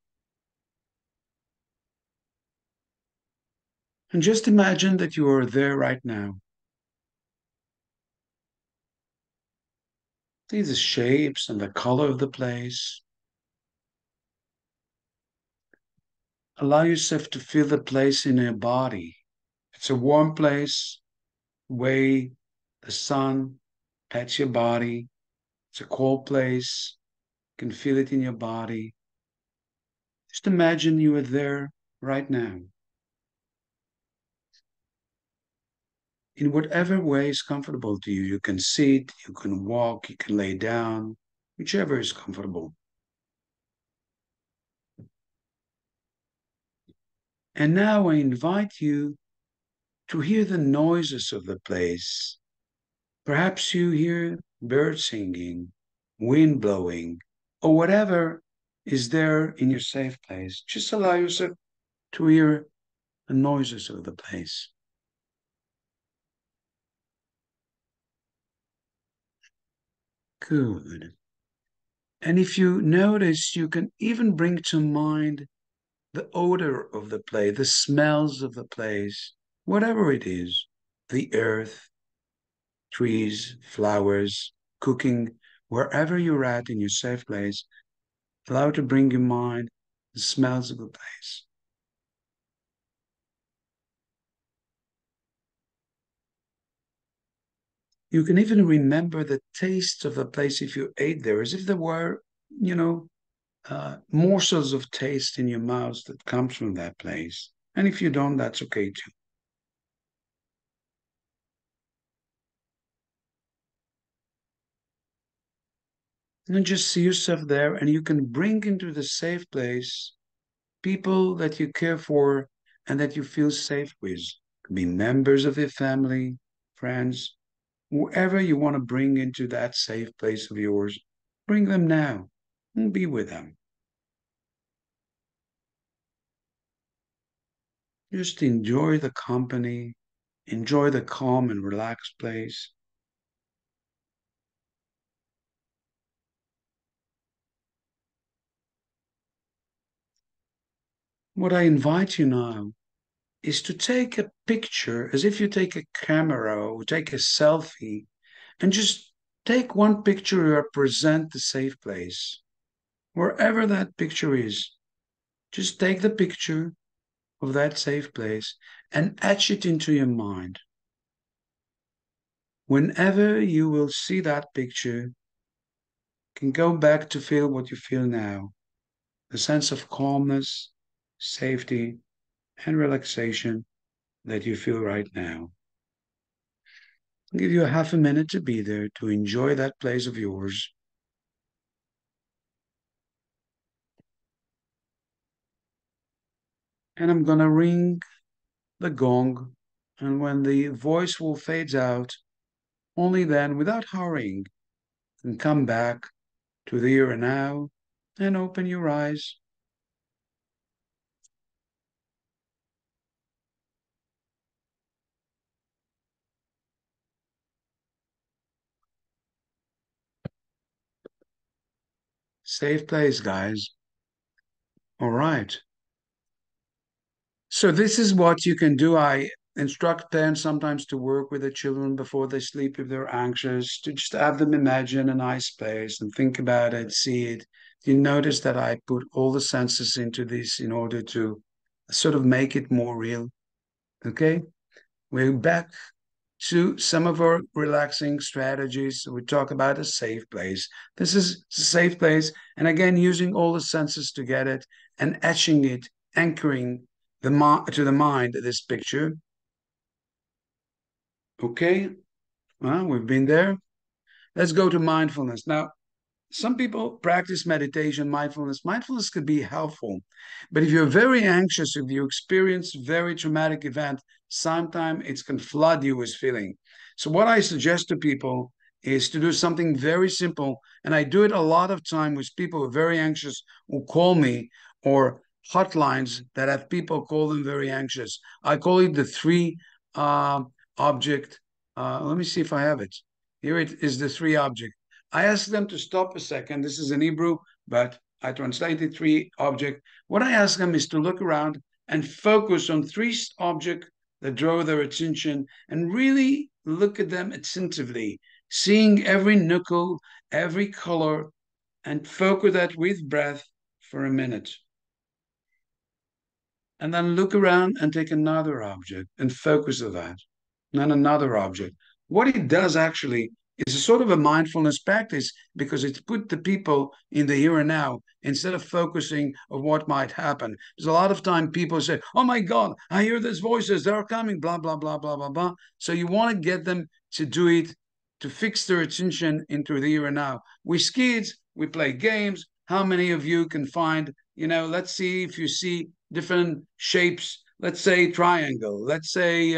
Speaker 2: And just imagine that you are there right now. See the shapes and the color of the place. Allow yourself to feel the place in your body. It's a warm place, way the sun pats your body. It's a cold place. You can feel it in your body. Just imagine you are there right now. In whatever way is comfortable to you. You can sit, you can walk, you can lay down, whichever is comfortable. And now I invite you to hear the noises of the place. Perhaps you hear birds singing, wind blowing, or whatever is there in your safe place. Just allow yourself to hear the noises of the place. Good. And if you notice, you can even bring to mind the odor of the place, the smells of the place, whatever it is, the earth, trees, flowers, cooking, wherever you're at in your safe place, allow to bring in mind the smells of the place. You can even remember the taste of the place if you ate there, as if there were, morsels of taste in your mouth that comes from that place. And if you don't, that's okay too. And just see yourself there, and you can bring into the safe place people that you care for and that you feel safe with. Could be members of your family, friends, whoever you want to bring into that safe place of yours, bring them now and be with them. Just enjoy the company, enjoy the calm and relaxed place. What I invite you now is to take a picture as if you take a camera or take a selfie and just take one picture to represent the safe place. Wherever that picture is, just take the picture of that safe place and etch it into your mind. Whenever you will see that picture, you can go back to feel what you feel now. The sense of calmness, safety, and relaxation that you feel right now. I'll give you a half a minute to be there, to enjoy that place of yours. And I'm gonna ring the gong, and when the voice will fade out, only then, without hurrying, you can come back to the here and now and open your eyes. Safe place, guys. All right. So this is what you can do. I instruct parents sometimes to work with the children before they sleep if they're anxious, to just have them imagine a nice place and think about it, see it. You notice that I put all the senses into this in order to sort of make it more real. Okay? We're back to some of our relaxing strategies. We talk about a safe place. This is a safe place. And again, using all the senses to get it and etching it, anchoring to the mind this picture. Okay, well, we've been there. Let's go to mindfulness. Now, some people practice meditation, mindfulness. Mindfulness could be helpful, but if you're very anxious, if you experience very traumatic event, sometimes it can flood you with feeling. So what I suggest to people is to do something very simple, and I do it a lot of time with people who are very anxious who call me, or hotlines that have people call them very anxious. I call it the three object. Let me see if I have it. Here it is, the three object. I ask them to stop a second. This is in Hebrew, but I translated three object. What I ask them is to look around and focus on three objects that draw their attention and really look at them attentively, seeing every knuckle, every color, and focus that with breath for a minute. And then look around and take another object and focus on that. And then another object. What it does actually is a sort of a mindfulness practice because it's put the people in the here and now instead of focusing on what might happen. There's a lot of time people say, oh my God, I hear these voices, they're coming, blah, blah, blah, blah, blah, blah. So you want to get them to do it, to fix their attention into the here and now. With kids, we play games. How many of you can find, let's see if you see different shapes, let's say triangle, let's say,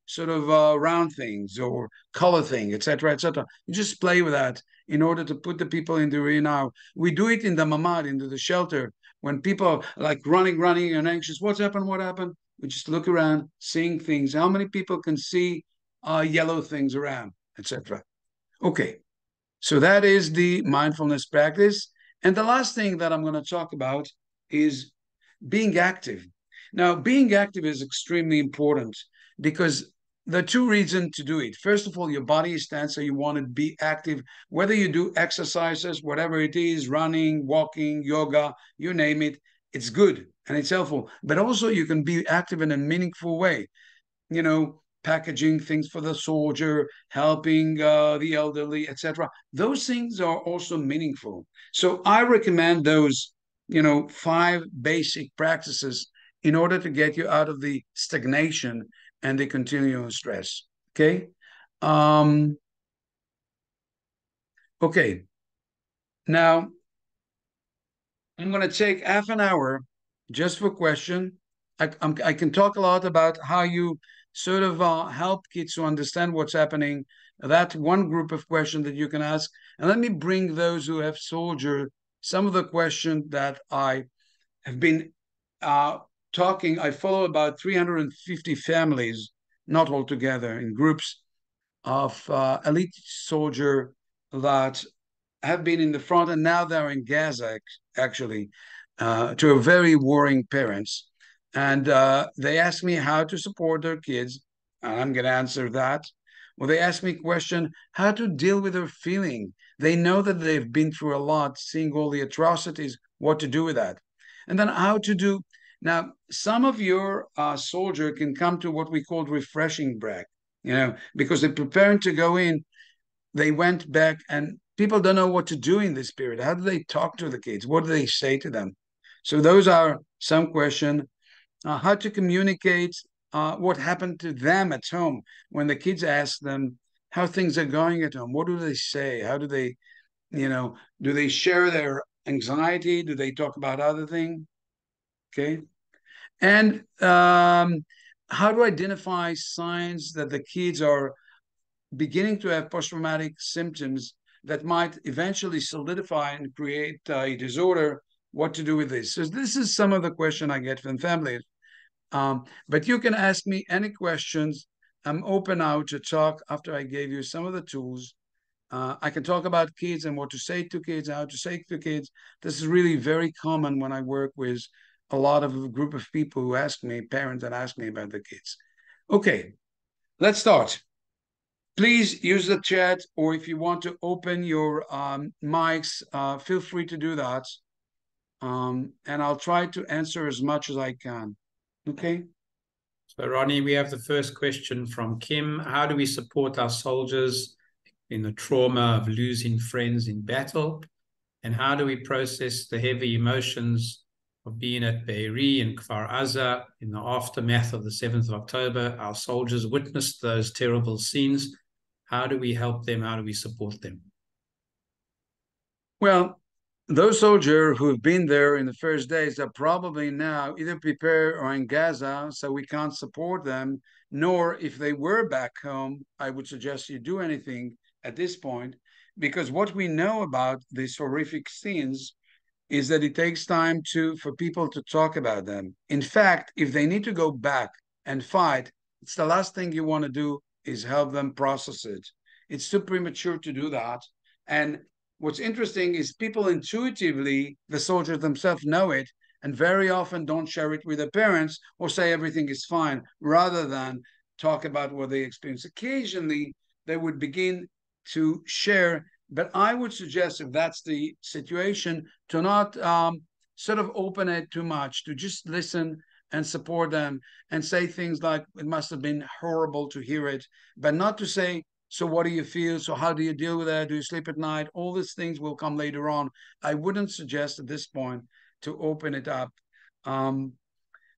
Speaker 2: sort of round things or color thing, etc., etc. You just play with that in order to put the people in the real now. We do it in the mamad, into the shelter, when people are like running and anxious. What's happened? What happened? We just look around, seeing things. How many people can see yellow things around, etc.? Okay, so that is the mindfulness practice. And the last thing that I'm going to talk about is being active. Now, being active is extremely important because there are two reasons to do it. First of all, your body is tense, so you want to be active. Whether you do exercises, whatever it is, running, walking, yoga, you name it, it's good and it's helpful. But also you can be active in a meaningful way. Packaging things for the soldier, helping the elderly, etc. Those things are also meaningful. So I recommend those, 5 basic practices in order to get you out of the stagnation and the continual stress. Okay. Okay. Now, I'm going to take half an hour just for question. I can talk a lot about how you sort of help kids to understand what's happening. That's one group of questions that you can ask. And let me bring those who have soldier, some of the questions that I have been talking. I follow about 350 families, not all together, in groups of elite soldier that have been in the front and now they're in Gaza, actually, to a very worrying parents. And they ask me how to support their kids. And I'm going to answer that. or they ask me question how to deal with their feeling. They know that they've been through a lot, seeing all the atrocities, what to do with that. And then how to do. Now, some of your soldier can come to what we call refreshing break, because they're preparing to go in. They went back, and people don't know what to do in this period. How do they talk to the kids? What do they say to them? So those are some questions. How to communicate what happened to them at home when the kids ask them how things are going at home. What do they say? How do they, do they share their anxiety? Do they talk about other things? Okay. And how to identify signs that the kids are beginning to have post-traumatic symptoms that might eventually solidify and create a disorder, what to do with this. So this is some of the question I get from families. But you can ask me any questions. I'm open now to talk after I gave you some of the tools. I can talk about kids and what to say to kids, how to say to kids. This is really very common when I work with a lot of a group of people who ask me, parents that ask me about the kids. Okay, let's start. Please use the chat, or if you want to open your mics, feel free to do that. And I'll try to answer as much as I can. Okay.
Speaker 1: So, Rony, we have the first question from Kim. How do we support our soldiers in the trauma of losing friends in battle? And how do we process the heavy emotions of being at Be'eri and Kfar Aza in the aftermath of the 7th of October? Our soldiers witnessed those terrible scenes. How do we help them? How do we support them?
Speaker 2: Well, those soldiers who have been there in the first days are probably now either prepared or in Gaza, so we can't support them, nor if they were back home, I would suggest you do anything at this point, because what we know about these horrific scenes is that it takes time for people to talk about them. In fact, if they need to go back and fight, it's the last thing you want to do is help them process it. It's too premature to do that. And what's interesting is people intuitively, the soldiers themselves know it, and very often don't share it with their parents or say everything is fine, rather than talk about what they experience. Occasionally, they would begin to share, but I would suggest, if that's the situation, to not sort of open it too much, to just listen and support them and say things like, it must have been horrible to hear it, but not to say, so what do you feel? So how do you deal with that? Do you sleep at night? All these things will come later on. I wouldn't suggest at this point to open it up.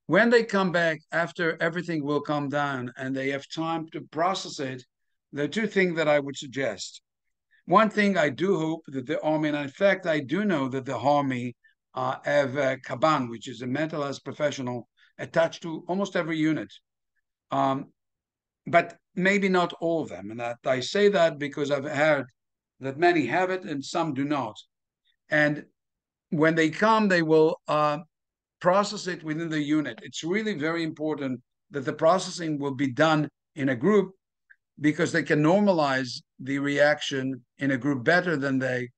Speaker 2: When they come back, after everything will calm down and they have time to process it, there are two things that I would suggest. One thing, I do hope that the Army, and in fact, I do know that the Army have a Kaban, which is a mental health professional attached to almost every unit. But maybe not all of them. And that I say that because I've heard that many have it and some do not. And when they come, they will process it within the unit. It's really very important that the processing will be done in a group, because they can normalize the reaction in a group better than they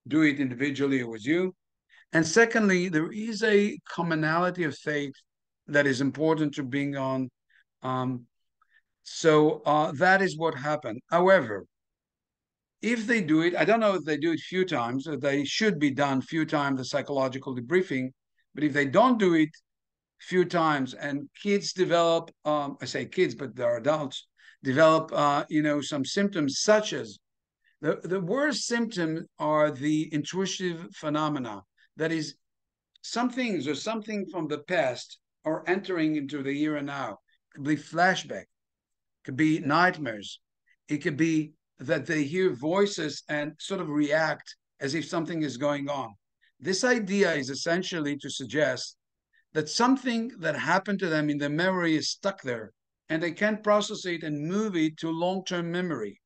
Speaker 2: do it individually or with you. And secondly, there is a commonality of faith that is important to bring on. So that is what happened. However, if they do it, I don't know if they do it few times, they should be done few times, the psychological debriefing, but if they don't do it few times and kids develop, I say kids, but they're adults, develop, some symptoms such as, the worst symptoms are the intuitive phenomena. That is, some things or something from the past are entering into the here and now. It could be flashback, it could be nightmares, it could be that they hear voices and sort of react as if something is going on. This idea is essentially to suggest that something that happened to them in the memory is stuck there, and they can't process it and move it to long-term memory.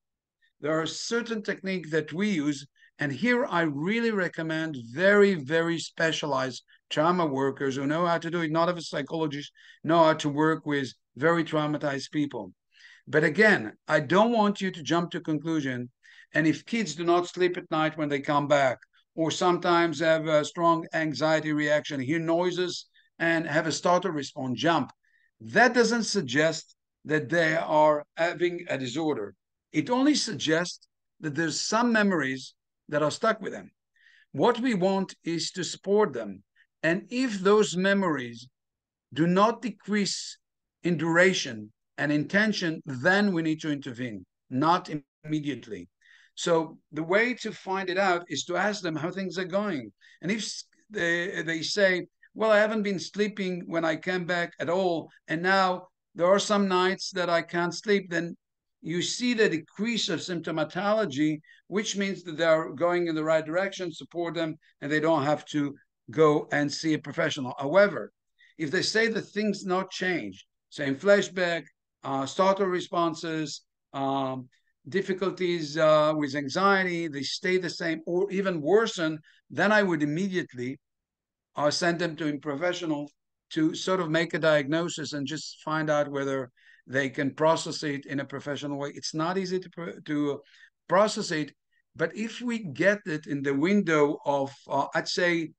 Speaker 2: There are certain techniques that we use, and here I really recommend very, very specialized trauma workers who know how to do it. Not every psychologist know how to work with very traumatized people. But again, I don't want you to jump to conclusion. And if kids do not sleep at night when they come back, or sometimes have a strong anxiety reaction, hear noises and have a startle response, jump, that doesn't suggest that they are having a disorder. It only suggests that there's some memories that are stuck with them. What we want is to support them. And if those memories do not decrease in duration and intention, then we need to intervene, not immediately. So the way to find it out is to ask them how things are going. And if they say, well, I haven't been sleeping when I came back at all, and now there are some nights that I can't sleep, then you see the decrease of symptomatology, which means that they're going in the right direction, support them, and they don't have to go and see a professional. However, if they say that things not change, same flashback, startle responses, difficulties with anxiety, they stay the same or even worsen, then I would immediately send them to a professional to sort of make a diagnosis and just find out whether they can process it in a professional way. It's not easy to process it, but if we get it in the window of, I'd say,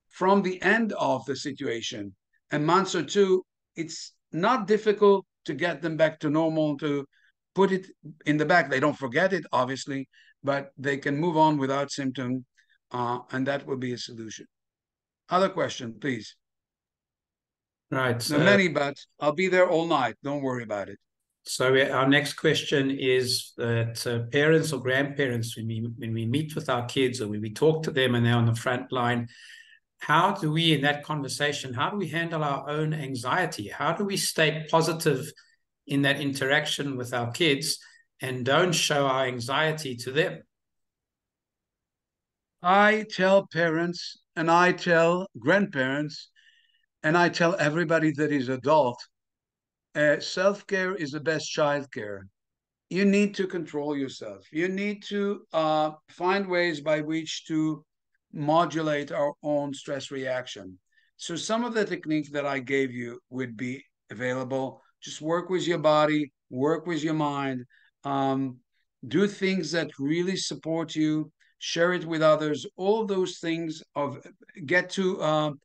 Speaker 2: from the end of the situation, a month or two, it's not difficult to get them back to normal, to put it in the back. They don't forget it, obviously, but they can move on without symptom, and that will be a solution. Other question, please.
Speaker 1: Right.
Speaker 2: There are many, but I'll be there all night. Don't worry about it.
Speaker 1: So our next question is that parents or grandparents, when we meet with our kids or when we talk to them and they're on the front line, how do we, in that conversation, how do we handle our own anxiety? How do we stay positive in that interaction with our kids and don't show our anxiety to them?
Speaker 2: I tell parents and I tell grandparents and I tell everybody that is adult, self-care is the best childcare. You need to control yourself. You need to find ways by which to modulate our own stress reaction. So some of the techniques that I gave you would be available. Just work with your body, work with your mind, do things that really support you, share it with others. All those things of get to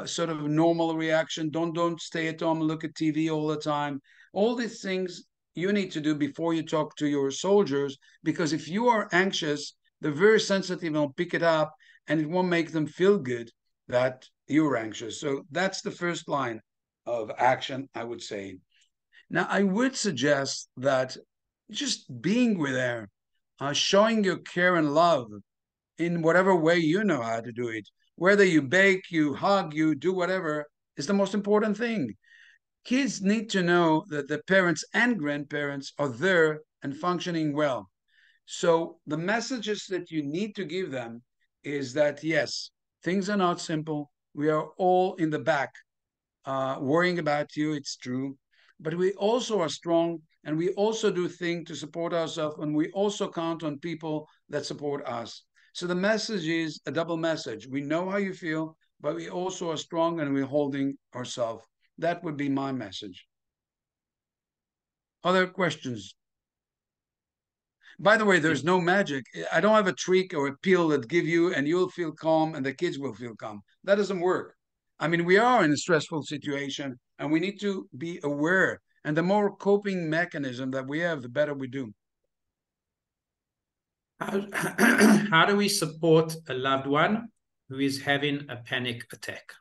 Speaker 2: sort of normal reaction. Don't stay at home and look at TV all the time. All these things you need to do before you talk to your soldiers, because if you are anxious, they're very sensitive and will pick it up, and it won't make them feel good that you're anxious. So that's the first line of action, I would say. Now, I would suggest that just being with them, showing your care and love in whatever way you know how to do it, whether you bake, you hug, you do whatever, is the most important thing. Kids need to know that the parents and grandparents are there and functioning well. So the messages that you need to give them is that, yes, things are not simple. We are all in the back worrying about you, it's true. But we also are strong, and we also do things to support ourselves, and we also count on people that support us. So the message is a double message. We know how you feel, but we also are strong and we're holding ourselves. That would be my message. Other questions? By the way, there's no magic. I don't have a trick or a pill that give you and you'll feel calm and the kids will feel calm. That doesn't work. I mean, we are in a stressful situation and we need to be aware. And the more coping mechanism that we have, the better we do.
Speaker 1: How do we support a loved one who is having a panic attack?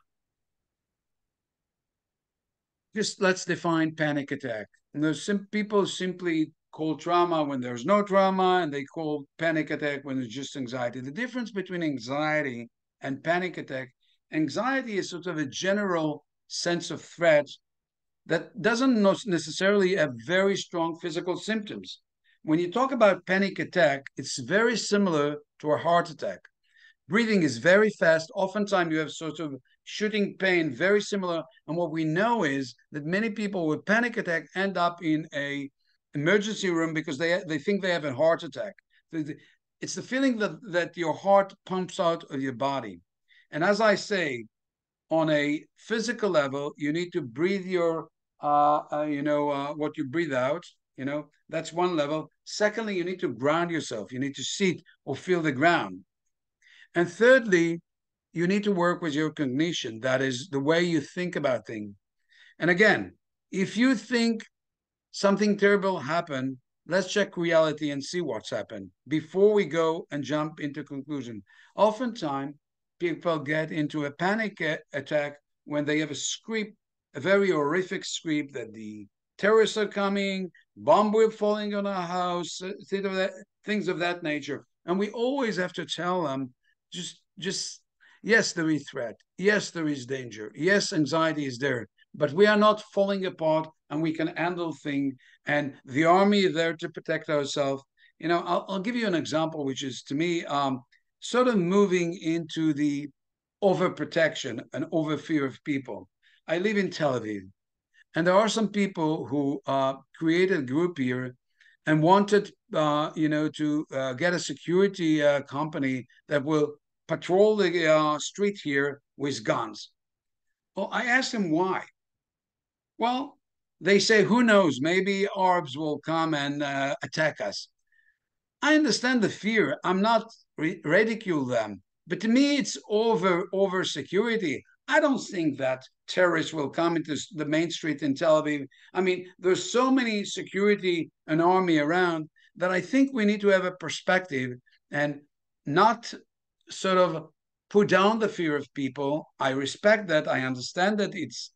Speaker 2: Just let's define panic attack. And there's some people simply call trauma when there's no trauma, and they call panic attack when it's just anxiety. The difference between anxiety and panic attack, anxiety is sort of a general sense of threat that doesn't necessarily have very strong physical symptoms. When you talk about panic attack, it's very similar to a heart attack. Breathing is very fast. Oftentimes you have sort of shooting pain, very similar. And what we know is that many people with panic attack end up in a emergency room because they think they have a heart attack. It's the feeling that your heart pumps out of your body. And as I say, on a physical level, you need to breathe your, what you breathe out. That's one level. Secondly, you need to ground yourself. You need to sit or feel the ground. And thirdly, you need to work with your cognition. That is the way you think about things. And again, if you think something terrible happened, let's check reality and see what's happened before we go and jump into conclusion. Oftentimes, people get into a panic attack when they have a script, a very horrific script that the terrorists are coming, bomb will falling on our house, things of that nature. And we always have to tell them, just yes, there is threat. Yes, there is danger. Yes, anxiety is there, but we are not falling apart, and we can handle things. And the army is there to protect ourselves. I'll give you an example, which is to me sort of moving into the overprotection and over fear of people. I live in Tel Aviv, and there are some people who created a group here and wanted, to get a security company that will patrol the street here with guns. Well, I asked them why. Well, they say, who knows? Maybe Arabs will come and attack us. I understand the fear. I'm not ridicule them, but to me, it's over security. I don't think that terrorists will come into the main street in Tel Aviv. I mean, there's so many security and army around that I think we need to have a perspective and not sort of put down the fear of people. I respect that. I understand that it's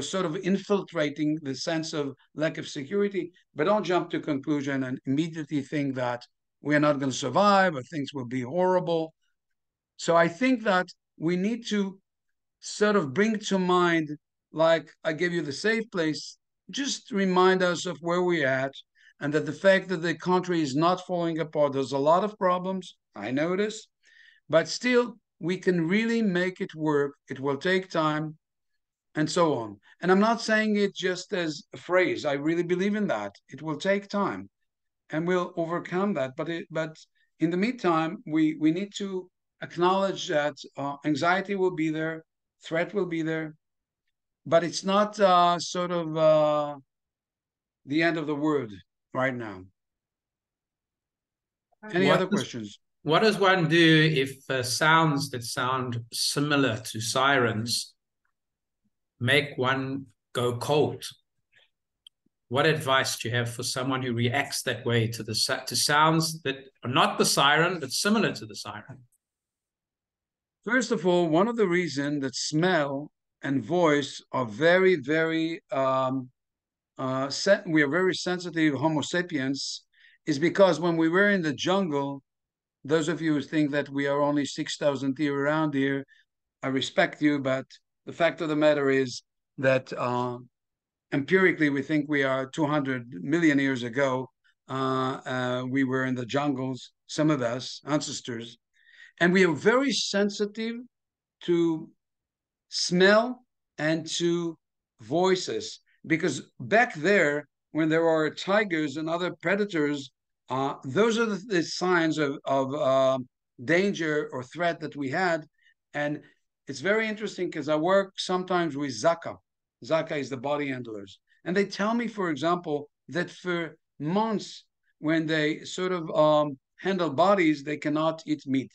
Speaker 2: sort of infiltrating the sense of lack of security, but don't jump to conclusion and immediately think that we're not going to survive or things will be horrible. So I think that we need to sort of bring to mind, like I gave you the safe place, just remind us of where we're at, and that the fact that the country is not falling apart, there's a lot of problems, I notice, but still we can really make it work. It will take time, and so on. And I'm not saying it just as a phrase. I really believe in that. It will take time, and we'll overcome that. But in the meantime, we need to acknowledge that anxiety will be there, threat will be there, but it's not sort of the end of the world right now. Any other questions?
Speaker 1: What does one do if sounds that sound similar to sirens make one go cold? What advice do you have for someone who reacts that way to sounds that are not the siren, but similar to the siren?
Speaker 2: First of all, one of the reasons that smell and voice are very, very, we are very sensitive Homo sapiens, is because when we were in the jungle, those of you who think that we are only 6,000 years around here, I respect you, but the fact of the matter is that empirically, we think we are 200 million years ago. We were in the jungles, some of us, ancestors, and we are very sensitive to smell and to voices, because back there, when there are tigers and other predators, those are the signs of danger or threat that we had. And it's very interesting because I work sometimes with Zaka. Zaka is the body handlers. And they tell me, for example, that for months, when they sort of handle bodies, they cannot eat meat.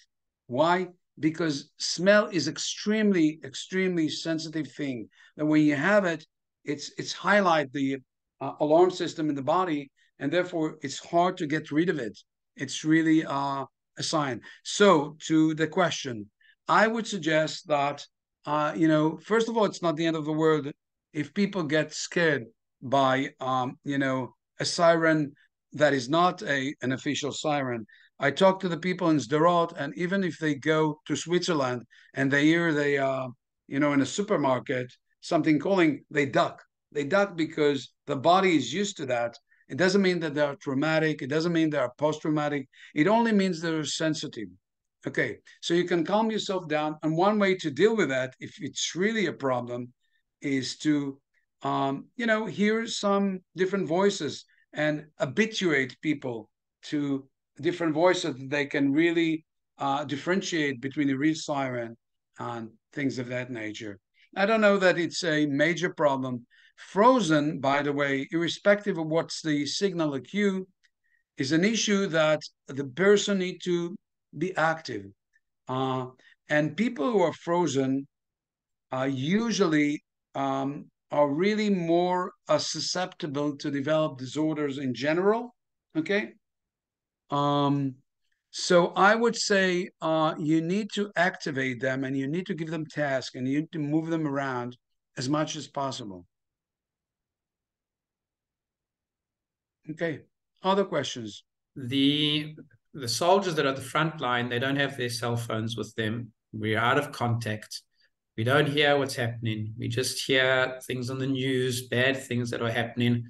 Speaker 2: Why? Because smell is extremely, extremely sensitive thing. That when you have it, it's highlight the alarm system in the body, and therefore it's hard to get rid of it. It's really a sign. So to the question, I would suggest that, first of all, it's not the end of the world if people get scared by, a siren that is not an official siren. I talk to the people in Sderot, and even if they go to Switzerland and they hear in a supermarket, something calling, they duck. They duck because the body is used to that. It doesn't mean that they're traumatic. It doesn't mean they're post-traumatic. It only means they're sensitive. Okay, so you can calm yourself down. And one way to deal with that, if it's really a problem, is to, hear some different voices and habituate people to different voices that they can really differentiate between a real siren and things of that nature. I don't know that it's a major problem. Frozen, by the way, irrespective of what's the signal or cue, is an issue that the person need to be active. And people who are frozen usually are really more susceptible to develop disorders in general, Okay. So I would say you need to activate them, and you need to give them tasks, and you need to move them around as much as possible. Okay. Other questions?
Speaker 1: The soldiers that are at the front line, they don't have their cell phones with them. We're out of contact. We don't hear what's happening. We just hear things on the news, bad things that are happening.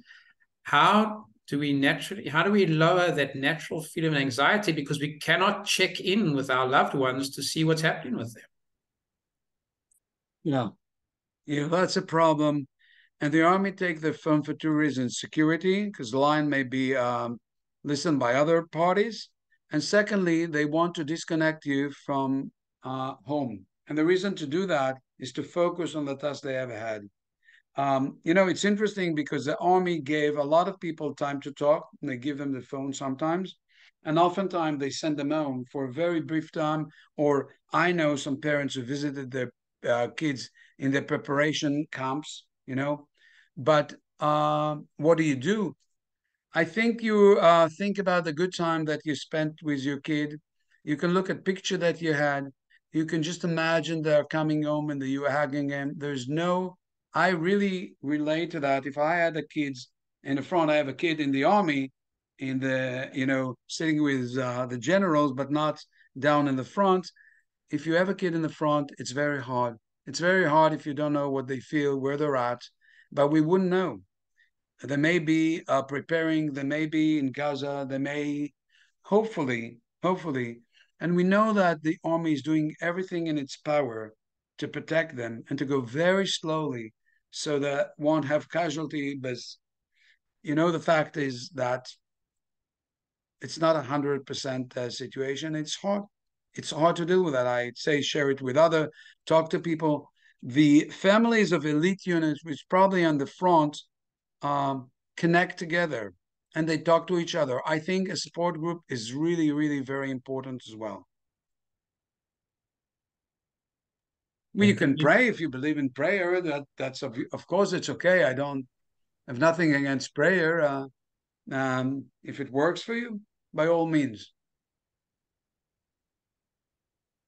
Speaker 1: How do we lower that natural feeling of anxiety, because we cannot check in with our loved ones to see what's happening with them?
Speaker 2: Yeah, that's a problem. And the army take their phone for two reasons: security, because the line may be listened by other parties, and secondly, they want to disconnect you from home. And the reason to do that is to focus on the task they have ahead. It's interesting because the army gave a lot of people time to talk, and they give them the phone sometimes, and oftentimes they send them home for a very brief time. Or I know some parents who visited their kids in their preparation camps, but what do? I think you think about the good time that you spent with your kid. You can look at picture that you had. You can just imagine they're coming home and you are hugging them. I really relate to that. If I had the kids in the front, I have a kid in the army, sitting with the generals, but not down in the front. If you have a kid in the front, it's very hard. It's very hard if you don't know what they feel, where they're at, but we wouldn't know. They may be preparing, they may be in Gaza, they may, hopefully, and we know that the army is doing everything in its power to protect them and to go very slowly so that won't have casualty. But, the fact is that it's not 100% situation. It's hard. It's hard to deal with that. I'd say share it with talk to people. The families of elite units, which probably on the front, connect together and they talk to each other. I think a support group is really, really very important as well. You can pray if you believe in prayer. That's of course it's okay. I don't have nothing against prayer. If it works for you, by all means.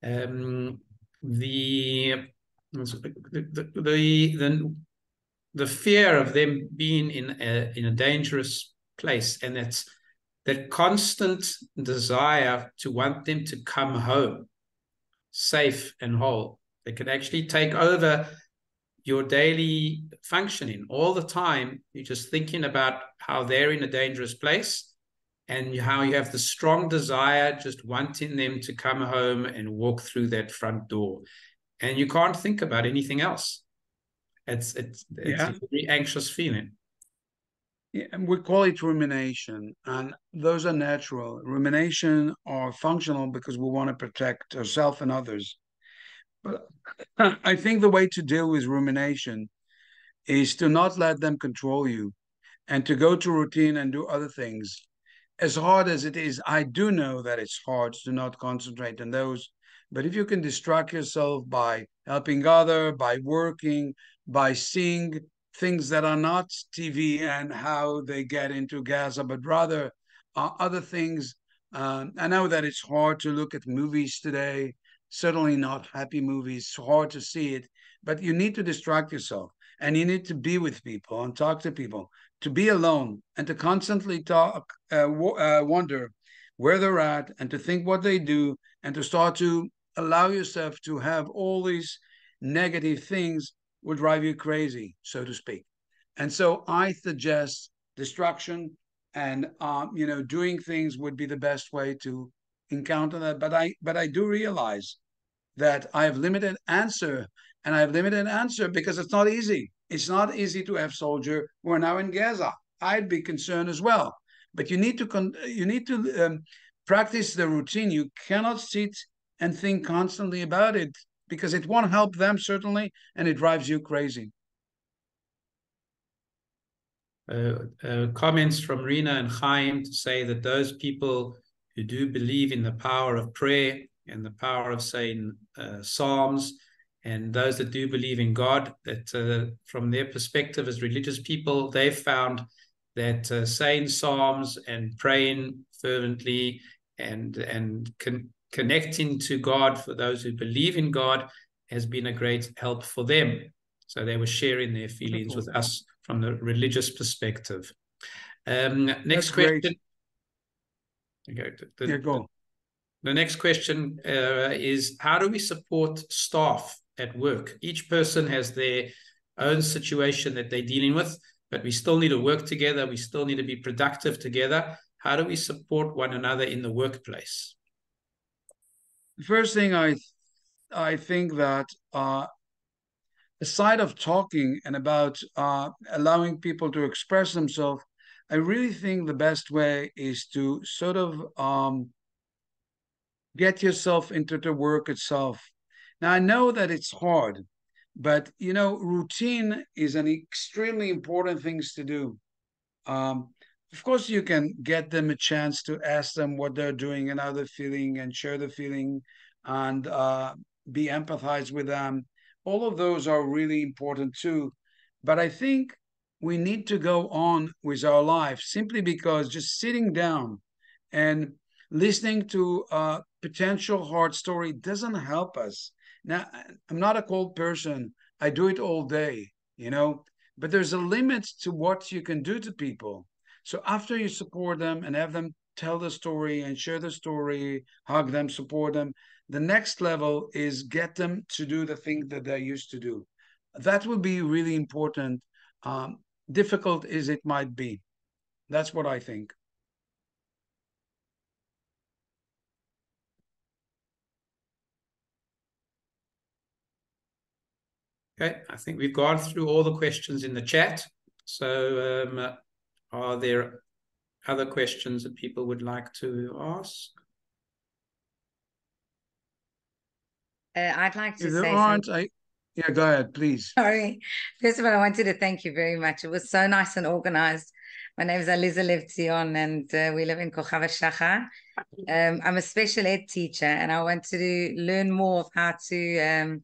Speaker 1: The fear of them being in a dangerous place, and that constant desire to want them to come home safe and whole. They can actually take over your daily functioning all the time. You're just thinking about how they're in a dangerous place and how you have the strong desire just wanting them to come home and walk through that front door. And you can't think about anything else. It's a very anxious feeling.
Speaker 2: Yeah, and we call it rumination, and those are natural. Rumination are functional because we want to protect ourselves and others. But I think the way to deal with rumination is to not let them control you and to go to routine and do other things. As hard as it is, I do know that it's hard to not concentrate on those. But if you can distract yourself by helping other, by working, by seeing things that are not TV and how they get into Gaza, but rather other things. I know that it's hard to look at movies today, certainly not happy movies. It's hard to see it, but you need to distract yourself and you need to be with people and talk to people, to be alone and to constantly wonder where they're at and to think what they do and to start to allow yourself to have all these negative things will drive you crazy, so to speak. And so I suggest distraction and doing things would be the best way to encounter that. But I do realize that I have limited answer, and I have limited answer because it's not easy. It's not easy to have soldiers who are now in Gaza. I'd be concerned as well. But you need to practice the routine. You cannot sit and think constantly about it because it won't help them certainly, and it drives you crazy.
Speaker 1: Comments from Rina and Chaim to say that those people who do believe in the power of prayer and the power of saying psalms, and those that do believe in God, that from their perspective as religious people, they've found that saying psalms and praying fervently and connecting to God for those who believe in God has been a great help for them. So they were sharing their feelings with us from the religious perspective. Next question.
Speaker 2: Go.
Speaker 1: The next question is, how do we support staff at work? Each person has their own situation that they're dealing with, but we still need to work together. We still need to be productive together. How do we support one another in the workplace?
Speaker 2: The first thing I think that aside of talking and about allowing people to express themselves, I really think the best way is to sort of get yourself into the work itself. Now, I know that it's hard, but, you know, routine is an extremely important thing to do. Of course, you can get them a chance to ask them what they're doing and how they're feeling and share the feeling and be empathized with them. All of those are really important too. But I think we need to go on with our life simply because just sitting down and listening to a potential hard story doesn't help us. Now, I'm not a cold person. I do it all day, you know, but there's a limit to what you can do to people. So after you support them and have them tell the story and share the story, hug them, support them, the next level is get them to do the thing that they used to do. That will be really important, difficult as it might be. That's what I think.
Speaker 1: Okay, I think we've gone through all the questions in the chat. So are there other questions that people would like to ask?
Speaker 3: I'd like to
Speaker 2: If there
Speaker 3: say
Speaker 2: aren't,
Speaker 3: something.
Speaker 2: yeah, go ahead, please.
Speaker 3: Sorry. First of all, I wanted to thank you very much. It was so nice and organized. My name is Aliza Levtzion, and we live in Kochav Shachar. I'm a special ed teacher, and I wanted to learn more of how to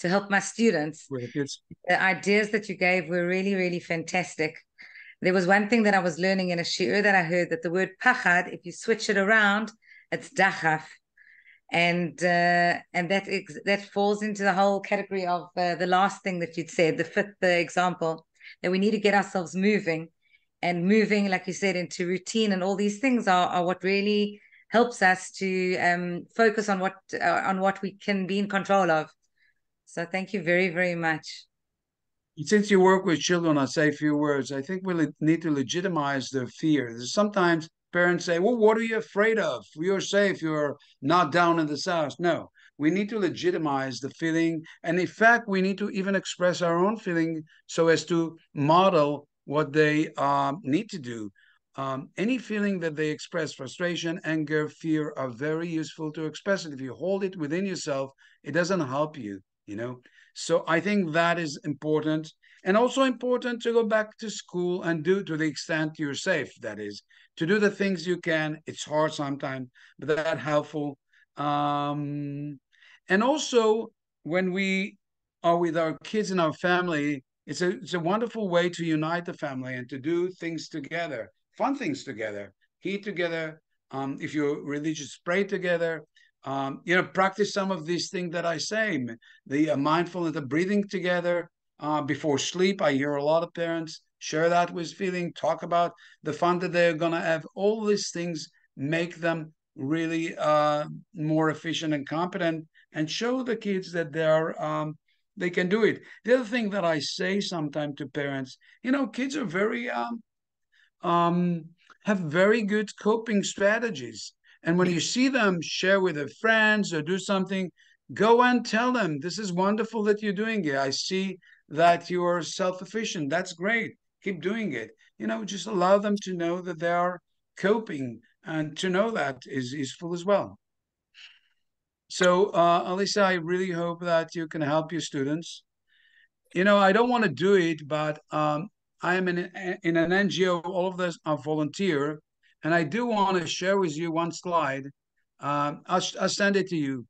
Speaker 3: help my students. The ideas that you gave were really, really fantastic. There was one thing that I was learning in a shiur that I heard, that the word pachad, if you switch it around, it's dachaf. And that falls into the whole category of the last thing that you'd said, the fifth example, that we need to get ourselves moving, and moving, like you said, into routine, and all these things are what really helps us to focus on what we can be in control of. So thank you very, very much.
Speaker 2: Since you work with children, I'll say a few words. I think we need to legitimize their fear. Sometimes parents say, well, what are you afraid of? You're safe. You're not down in the south. No, we need to legitimize the feeling. And in fact, we need to even express our own feeling so as to model what they need to do. Any feeling that they express, frustration, anger, fear, are very useful to express it. If you hold it within yourself, it doesn't help you, you know. So I think that is important, and also important to go back to school and do, to the extent you're safe, that is, to do the things you can. It's hard sometimes, but that's helpful. And also, when we are with our kids and our family, it's a wonderful way to unite the family and to do things together, fun things together, eat together. If you're religious, pray together. You know, practice some of these things that I say, the mindfulness, the breathing together before sleep. I hear a lot of parents share that with feeling, talk about the fun that they're going to have. All these things make them really more efficient and competent, and show the kids that they can do it. The other thing that I say sometimes to parents, you know, kids are very have very good coping strategies. And when you see them share with their friends or do something, go and tell them, this is wonderful that you're doing it. I see that you are self-efficient. That's great. Keep doing it. You know, just allow them to know that they are coping, and to know that is useful as well. So, Alyssa, I really hope that you can help your students. You know, I don't want to do it, but I am in an NGO. All of this are volunteer. And I do want to share with you one slide. I'll send it to you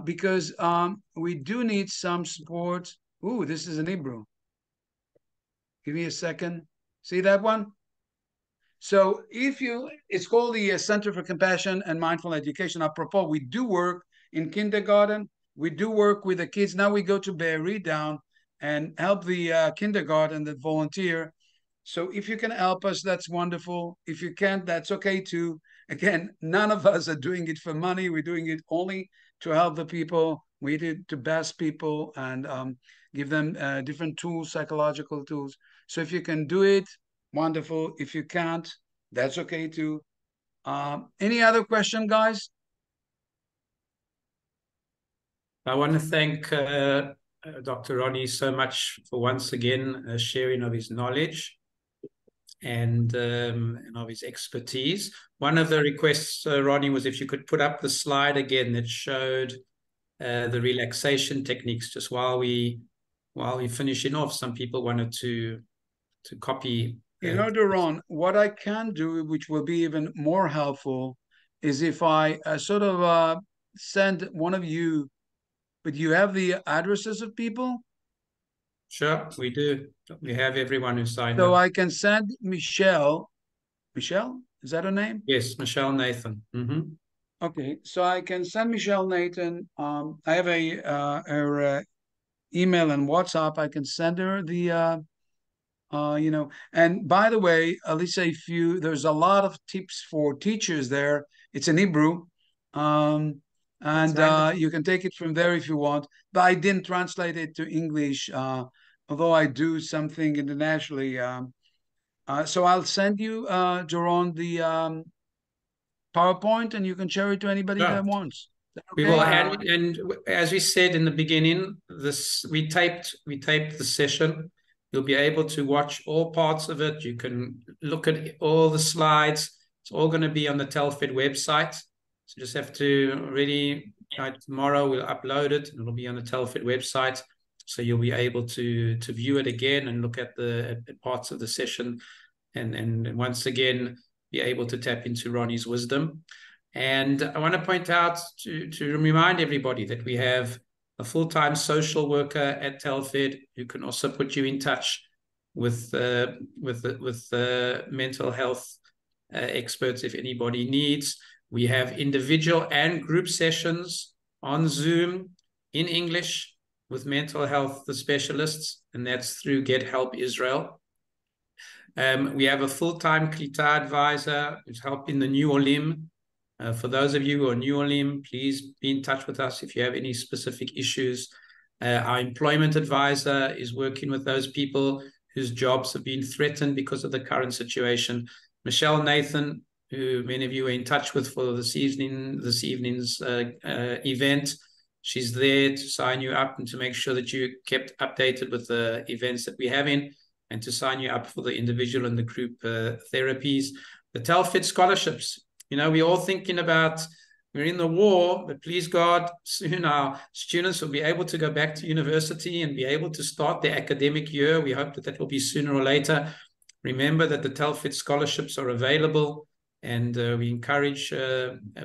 Speaker 2: because we do need some support. Ooh, this is in Hebrew. Give me a second. See that one? So it's called the Center for Compassion and Mindful Education. Apropos, we do work in kindergarten. We do work with the kids. Now we go to Be'eri down and help the kindergarten that volunteer. So if you can help us, that's wonderful. If you can't, that's okay too. Again, none of us are doing it for money. We're doing it only to help the people. We do it to best people and give them different tools, psychological tools. So if you can do it, wonderful. If you can't, that's okay too. Any other question, guys?
Speaker 1: I want to thank Dr. Rony so much for once again sharing of his knowledge and of his expertise. One of the requests, Rony, was if you could put up the slide again that showed the relaxation techniques. Just while we finishing off, some people wanted to copy.
Speaker 2: You know, Doron, what I can do, which will be even more helpful, is if I sort of send one of you, but you have the addresses of people?
Speaker 1: Sure, we do. We have everyone who signed
Speaker 2: So
Speaker 1: up.
Speaker 2: I can send Michelle. Michelle, is that her name?
Speaker 1: Yes, Michelle Nathan. Mm-hmm.
Speaker 2: Okay, so I can send Michelle Nathan. I have her email and WhatsApp. I can send her the you know. And by the way, Alisa, there's a lot of tips for teachers there. It's in Hebrew, and you can take it from there if you want. But I didn't translate it to English, although I do something internationally. So I'll send you, Jaron, the PowerPoint, and you can share it to anybody that wants.
Speaker 1: We will, and as we said in the beginning, we taped the session. You'll be able to watch all parts of it. You can look at all the slides. It's all going to be on the Telfed website. So you just have to really, tomorrow we'll upload it and it'll be on the Telfed website. So you'll be able to view it again and look at the parts of the session and once again be able to tap into Ronnie's wisdom. And I want to point out to remind everybody that we have a full-time social worker at Telfed who can also put you in touch with mental health experts if anybody needs. We have individual and group sessions on Zoom in English with mental health specialists, and that's through Get Help Israel. We have a full-time Klita advisor who's helping the new Olim. For those of you who are new Olim, please be in touch with us if you have any specific issues. Our employment advisor is working with those people whose jobs have been threatened because of the current situation. Michelle Nathan, who many of you are in touch with for this evening's event, she's there to sign you up and to make sure that you're kept updated with the events that we're having and to sign you up for the individual and the group therapies. The Telfed scholarships. You know, we're all thinking about, we're in the war, but please God, soon our students will be able to go back to university and be able to start their academic year. We hope that that will be sooner or later. Remember that the Telfed scholarships are available, and we encourage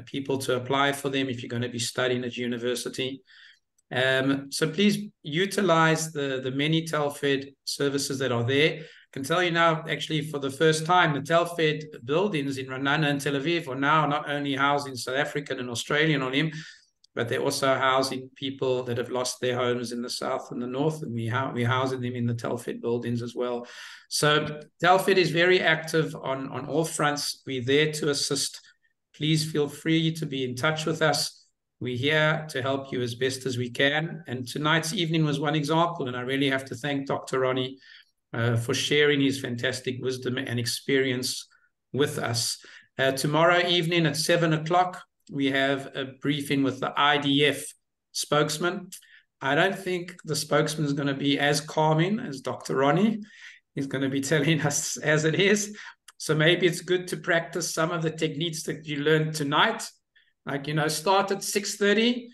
Speaker 1: people to apply for them if you're going to be studying at university. So please utilize the many Telfed services that are there. I can tell you now, actually, for the first time, the Telfed buildings in Ra'anana and Tel Aviv are now not only housing South African and Australian Olim, but they're also housing people that have lost their homes in the south and the north, and we're housing them in the Telfed buildings as well. So Telfed is very active on all fronts. We're there to assist. Please feel free to be in touch with us. We're here to help you as best as we can. And tonight's evening was one example, and I really have to thank Dr. Rony for sharing his fantastic wisdom and experience with us. Tomorrow evening at 7 o'clock, we have a briefing with the IDF spokesman. I don't think the spokesman is going to be as calming as Dr. Rony. He's going to be telling us as it is. So maybe it's good to practice some of the techniques that you learned tonight. Like, you know, start at 6:30,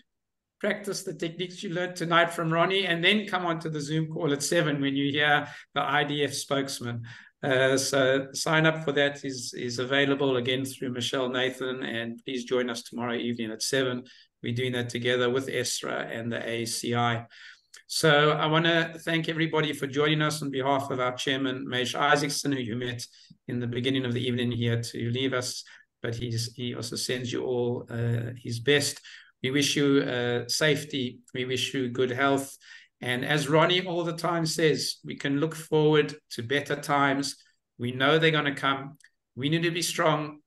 Speaker 1: practice the techniques you learned tonight from Rony, and then come on to the Zoom call at 7 when you hear the IDF spokesman. So sign up for that is available again through Michelle Nathan, and please join us tomorrow evening at 7. We're doing that together with ESRA and the ACI. So I want to thank everybody for joining us on behalf of our chairman, Maish Isaacson, who you met in the beginning of the evening here to leave us, but he also sends you all his best. We wish you safety. We wish you good health. And as Rony all the time says, we can look forward to better times. We know they're going to come. We need to be strong.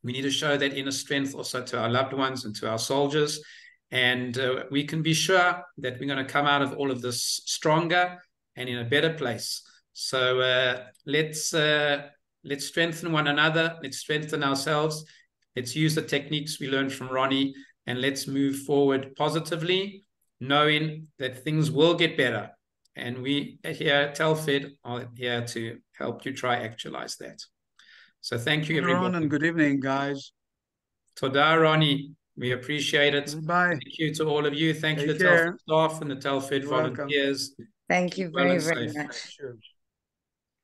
Speaker 1: We need to show that inner strength also to our loved ones and to our soldiers. And we can be sure that we're going to come out of all of this stronger and in a better place. So let's strengthen one another. Let's strengthen ourselves. Let's use the techniques we learned from Rony, and let's move forward positively, knowing that things will get better. And we here at Telfed are here to help you try actualize that. So thank you, everyone.
Speaker 2: And good evening, guys.
Speaker 1: Toda, Rony. We appreciate it.
Speaker 2: Bye.
Speaker 1: Thank you to all of you. Thank you to the Telfed staff and the Telfed volunteers.
Speaker 3: Thank you very, very much.
Speaker 2: Sure.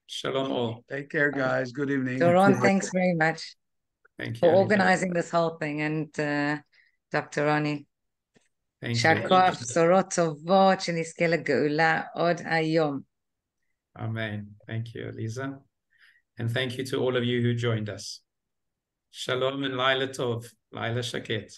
Speaker 1: Shalom all.
Speaker 2: Take care, guys. Good evening.
Speaker 3: Doron, thanks very much.
Speaker 1: Thank you
Speaker 3: for organizing this whole thing, and Dr. Rony. יישר כוח, בשורות טובות, שנזכה לגאולה עוד היום.
Speaker 1: Amen. Thank you, Lisa. And thank you to all of you who joined us. Shalom and Laila Tov, Laila Shaket.